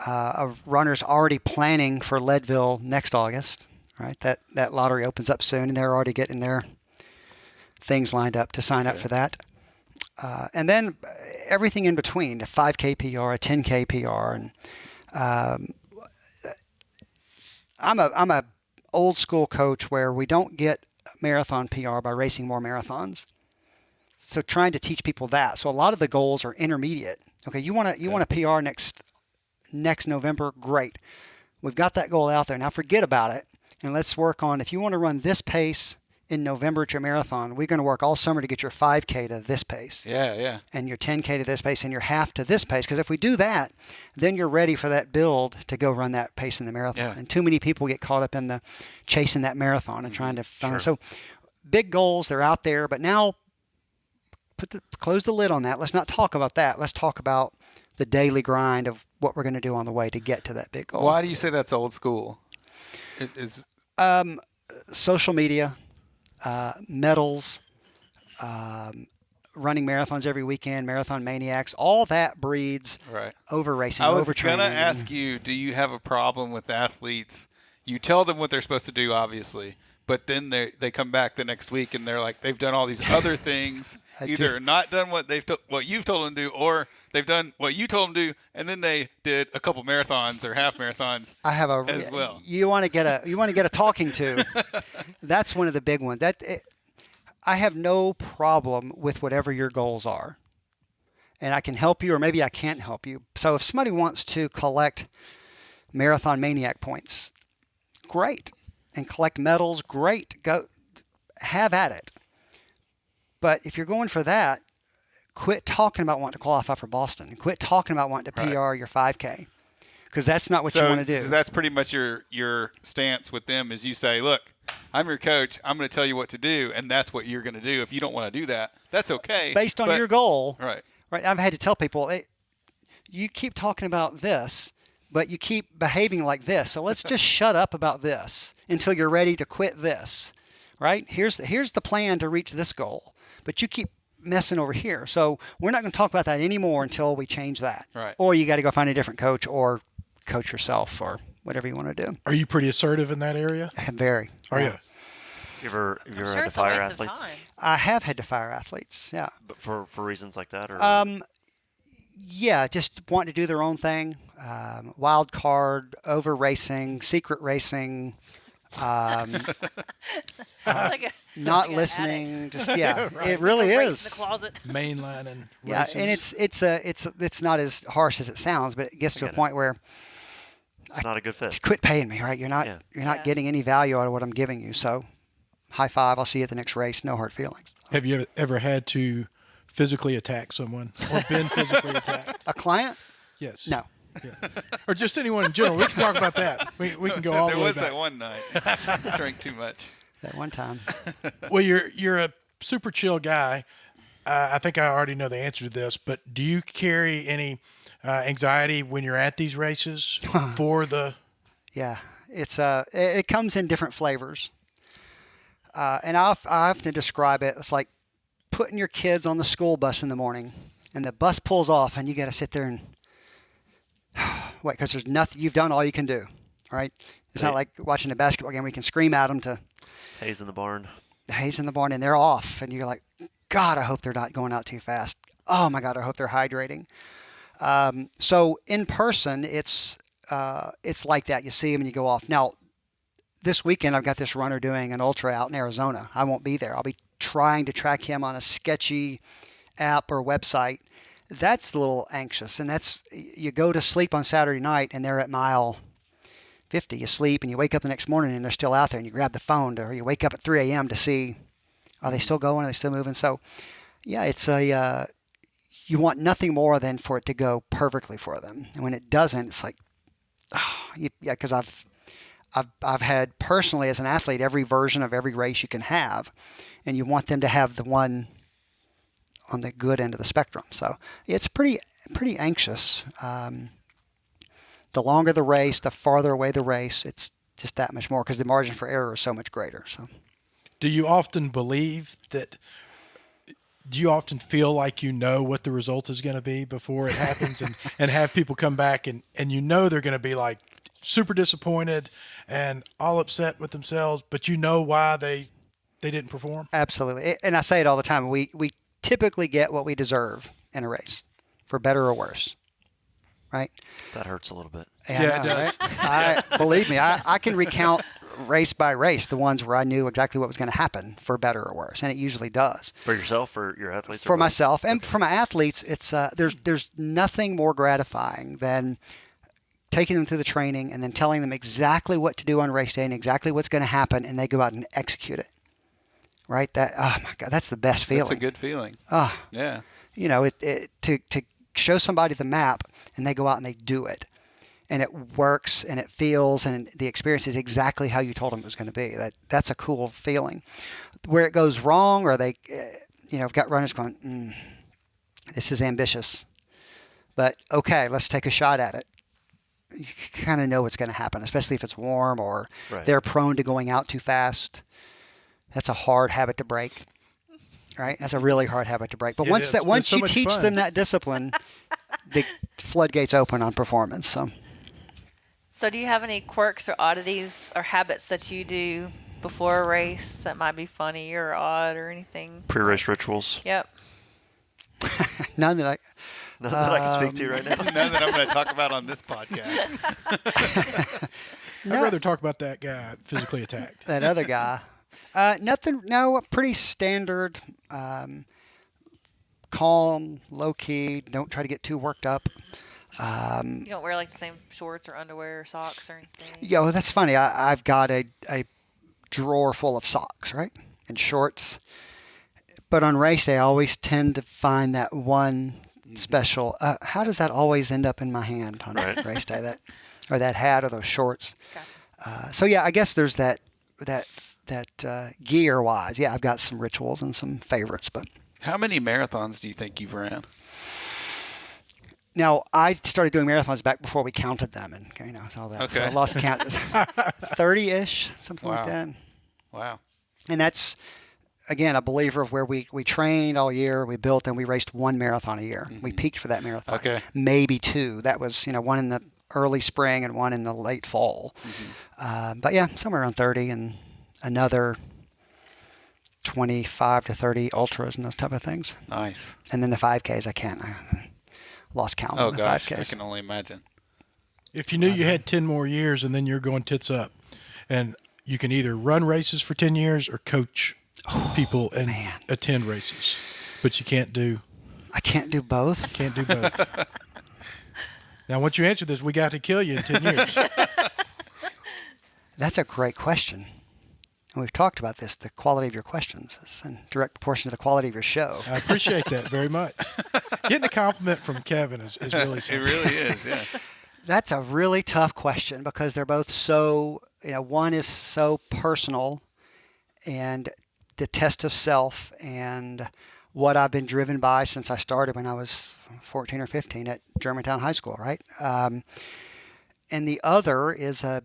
A runner's already planning for Leadville next August. Right, that lottery opens up soon, and they're already getting their things lined up to sign up for that. And then everything in between, a 5K PR, a 10K PR, and I'm a old school coach where we don't get marathon PR by racing more marathons. So trying to teach people that. So a lot of the goals are intermediate. Okay, you want a PR next November, great. We've got that goal out there. Now forget about it, and let's work on, if you want to run this pace in November at your marathon, we're going to work all summer to get your 5K to this pace. Yeah. And your 10K to this pace and your half to this pace. Because if we do that, then you're ready for that build to go run that pace in the marathon. Yeah. And too many people get caught up in the chasing that marathon and trying to find it. Sure. So big goals, they're out there. But now close the lid on that. Let's not talk about that. Let's talk about the daily grind of what we're going to do on the way to get to that big goal. Why do you say that's old school? It is social media, medals, running marathons every weekend, marathon maniacs, all that breeds over racing, I was overtraining. going to ask you, do you have a problem with athletes? You tell them what they're supposed to do, obviously, but then they come back the next week and they're like, they've done all these other things, either not done what you've told them to do, or they've done what you told them to do, and then they did a couple marathons or half marathons. I have as well. You want to get a talking to. That's one of the big ones. I have no problem with whatever your goals are, and I can help you, or maybe I can't help you. So if somebody wants to collect marathon maniac points, great, and collect medals, great. Go have at it. But if you're going for that, quit talking about wanting to qualify for Boston, and quit talking about wanting to PR your 5K, because that's not what you want to do. So that's pretty much your stance with them is you say, look, I'm your coach. I'm going to tell you what to do, and that's what you're going to do. If you don't want to do that, that's okay. Based on your goal. Right. Right. I've had to tell people, you keep talking about this, but you keep behaving like this. So let's just shut up about this until you're ready to quit this. Right? Here's the plan to reach this goal, but you keep messing over here. So we're not going to talk about that anymore until we change that. Right. Or you got to go find a different coach or coach yourself or whatever you want to do. Are you pretty assertive in that area? Very. Are you? You ever I'm had sure to it's a fire waste athletes? of time. I have had to fire athletes. Yeah. But for reasons like that, or Yeah, just wanting to do their own thing. Wild card, over racing, secret racing, Like a- not like an listening. addict. Just yeah, Right. it really Race in the is. closet. Mainlining Yeah, races. and it's not as harsh as it sounds, but it gets to a get it. point where it's not a good fit. just quit paying me. Right? You're not Yeah. getting any value out of what I'm giving you. So, high five. I'll see you at the next race. No hard feelings. Have you ever had to physically attack someone or been physically attacked? A client? Yes. No. Yeah. Or just anyone in general. We can talk about that. We can go all There the way was back. that one night. Drank too much. That one time. Well, you're a super chill guy. I think I already know the answer to this, but do you carry any anxiety when you're at these races for the? Yeah, it comes in different flavors, and I often describe it. It's like putting your kids on the school bus in the morning, and the bus pulls off, and you got to sit there and wait because there's nothing. You've done all you can do, right? It's not like watching a basketball game where you can scream at them to Hayes in the barn. haze in the barn, and they're off, and you're like, God, I hope they're not going out too fast. Oh my God, I hope they're hydrating. So in person, it's like that. You see them and you go off. Now, this weekend, I've got this runner doing an ultra out in Arizona. I won't be there. I'll be trying to track him on a sketchy app or website. That's a little anxious. And you go to sleep on Saturday night and they're at mile 50. You sleep and you wake up the next morning and they're still out there and you grab the phone or you wake up at 3 a.m. to see, are they still going? Are they still moving? So, yeah, it's you want nothing more than for it to go perfectly for them. And when it doesn't, it's like, because I've had personally as an athlete every version of every race you can have, and you want them to have the one on the good end of the spectrum. So it's pretty anxious. The longer the race, the farther away the race, it's just that much more because the margin for error is so much greater. So, Do you often believe that? Do you often feel like you know what the result is going to be before it happens and have people come back and you know they're going to be like super disappointed and all upset with themselves, but you know why they didn't perform? absolutely. And I say it all the time. We typically get what we deserve in a race, for better or worse. Right? That hurts a little bit. Yeah, it does. Right? Believe me, I can recount race by race the ones where I knew exactly what was going to happen, for better or worse, and it usually does. For yourself or your athletes? For or both? myself and for my athletes, it's there's nothing more gratifying than taking them through the training and then telling them exactly what to do on race day and exactly what's going to happen, and they go out and execute it. Right? That, oh my God, that's the best feeling. That's a good feeling. Oh, Yeah. you know, to show somebody the map and they go out and they do it, and it works and it feels and the experience is exactly how you told them it was going to be. That's a cool feeling. Where it goes wrong, or they, I've got runners going, this is ambitious, but okay, let's take a shot at it. You kind of know what's going to happen, especially if it's warm or Right. they're prone to going out too fast. That's a hard habit to break. Right? That's a really hard habit to break. But It once is. It's once so you much teach fun. them that discipline, the floodgates open on performance. So do you have any quirks or oddities or habits that you do before a race that might be funny or odd or anything? Pre-race rituals. Yep. None that Nothing that I can speak to right now. None that I'm going to talk about on this podcast. I'd rather talk about that guy physically attacked. that other guy. Nothing. No, pretty standard. Calm, low key. Don't try to get too worked up. You don't wear like the same shorts or underwear or socks or anything? Yeah, well, that's funny. I've got a drawer full of socks, right, and shorts. But on race day, I always tend to find that one special. How does that always end up in my hand on race day? That hat or those shorts. Gotcha. So yeah, I guess there's that gear wise. Yeah, I've got some rituals and some favorites. But How many marathons do you think you've ran? now I started doing marathons back before we counted them, and so all that. So I Okay. lost count. 30-ish, something like Wow. that. Wow. And that's, again, a believer of where we trained all year, we built, and we raced one marathon a year. We peaked for that marathon. Okay. Maybe two. That was, one in the early spring and one in the late fall. But yeah, somewhere around 30 and another 25 to 30 ultras and those type of things. Nice. And then the 5Ks, I lost count Oh on the gosh, I 5Ks. can only imagine. If you knew you had 10 more years and then you're going tits up, and you can either run races for 10 years or coach people and attend races, but you can't do I can't do both. both. Now, once you answer this, we got to kill you in 10 years. That's a great question. And we've talked about this. The quality of your questions is in direct proportion to the quality of your show. I appreciate that very much. Getting a compliment from Kevin is really It something. really is, yeah. That's a really tough question because they're both so, one is so personal and the test of self and what I've been driven by since I started when I was 14 or 15 at Germantown High School, right? And the other is a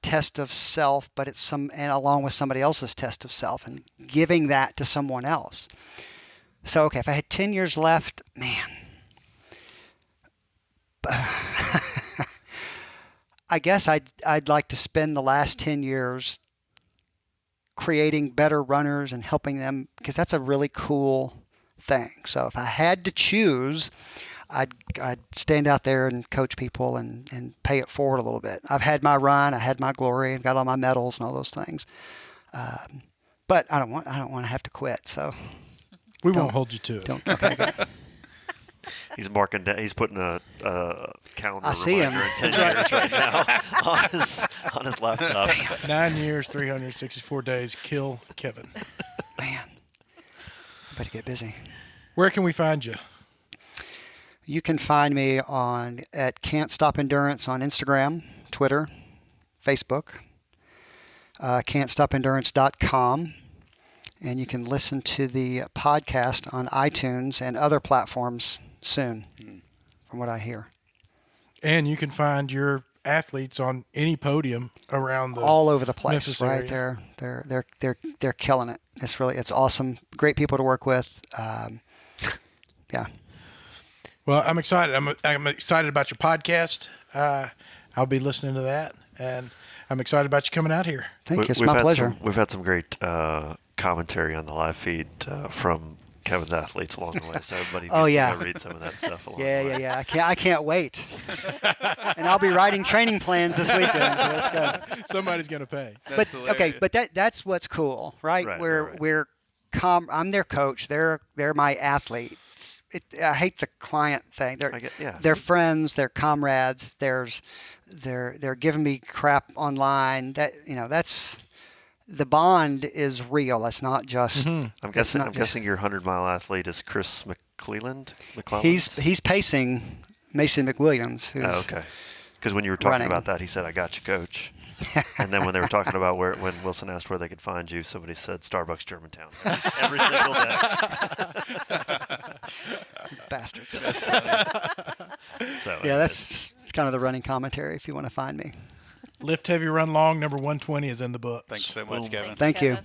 test of self, but it's and along with somebody else's test of self and giving that to someone else. So, okay, if I had 10 years left, man, I guess I'd like to spend the last 10 years creating better runners and helping them, because that's a really cool thing. So if I had to choose, I'd stand out there and coach people and pay it forward a little bit. I've had my run, I had my glory, and got all my medals and all those things. But I don't want to have to quit. So We won't hold you to it. okay, good. He's marking down. He's putting a calendar I see him. reminder in 10 years right now on his laptop. 9 years, 364 days, kill Kevin. Man, I better get busy. Where can we find you? You can find me at Can't Stop Endurance on Instagram, Twitter, Facebook, can'tstopendurance.com, and you can listen to the podcast on iTunes and other platforms soon, from what I hear. And you can find your athletes on any podium around the All over the place, Memphis right? area. They're killing it. It's awesome. Great people to work with. Yeah. Well, I'm excited. I'm excited about your podcast. I'll be listening to that, and I'm excited about you coming out here. Thank you. It's my pleasure. We've had some great commentary on the live feed from Kevin's athletes along the way, so everybody needs to go read some of that stuff along the way. Yeah. I can't wait. And I'll be writing training plans this weekend, so that's good. Somebody's going to pay. That's hilarious. But that's what's cool, right? Right. I'm their coach. They're my athlete. I hate the client thing. They're friends. They're comrades. They're giving me crap online. That's the bond is real. That's not just. I'm guessing your 100-mile athlete is Chris McClelland. He's pacing Mason McWilliams. Who's okay. Because when you were talking running. about that, he said, "I got you, coach." And then when they were talking about when Wilson asked where they could find you, somebody said Starbucks Germantown every single day. bastards. So Yeah, it's kind of the running commentary if you want to find me. Lift Heavy, Run Long, number 120 is in the books. Thanks so much, Kevin. Thank you. Kevin.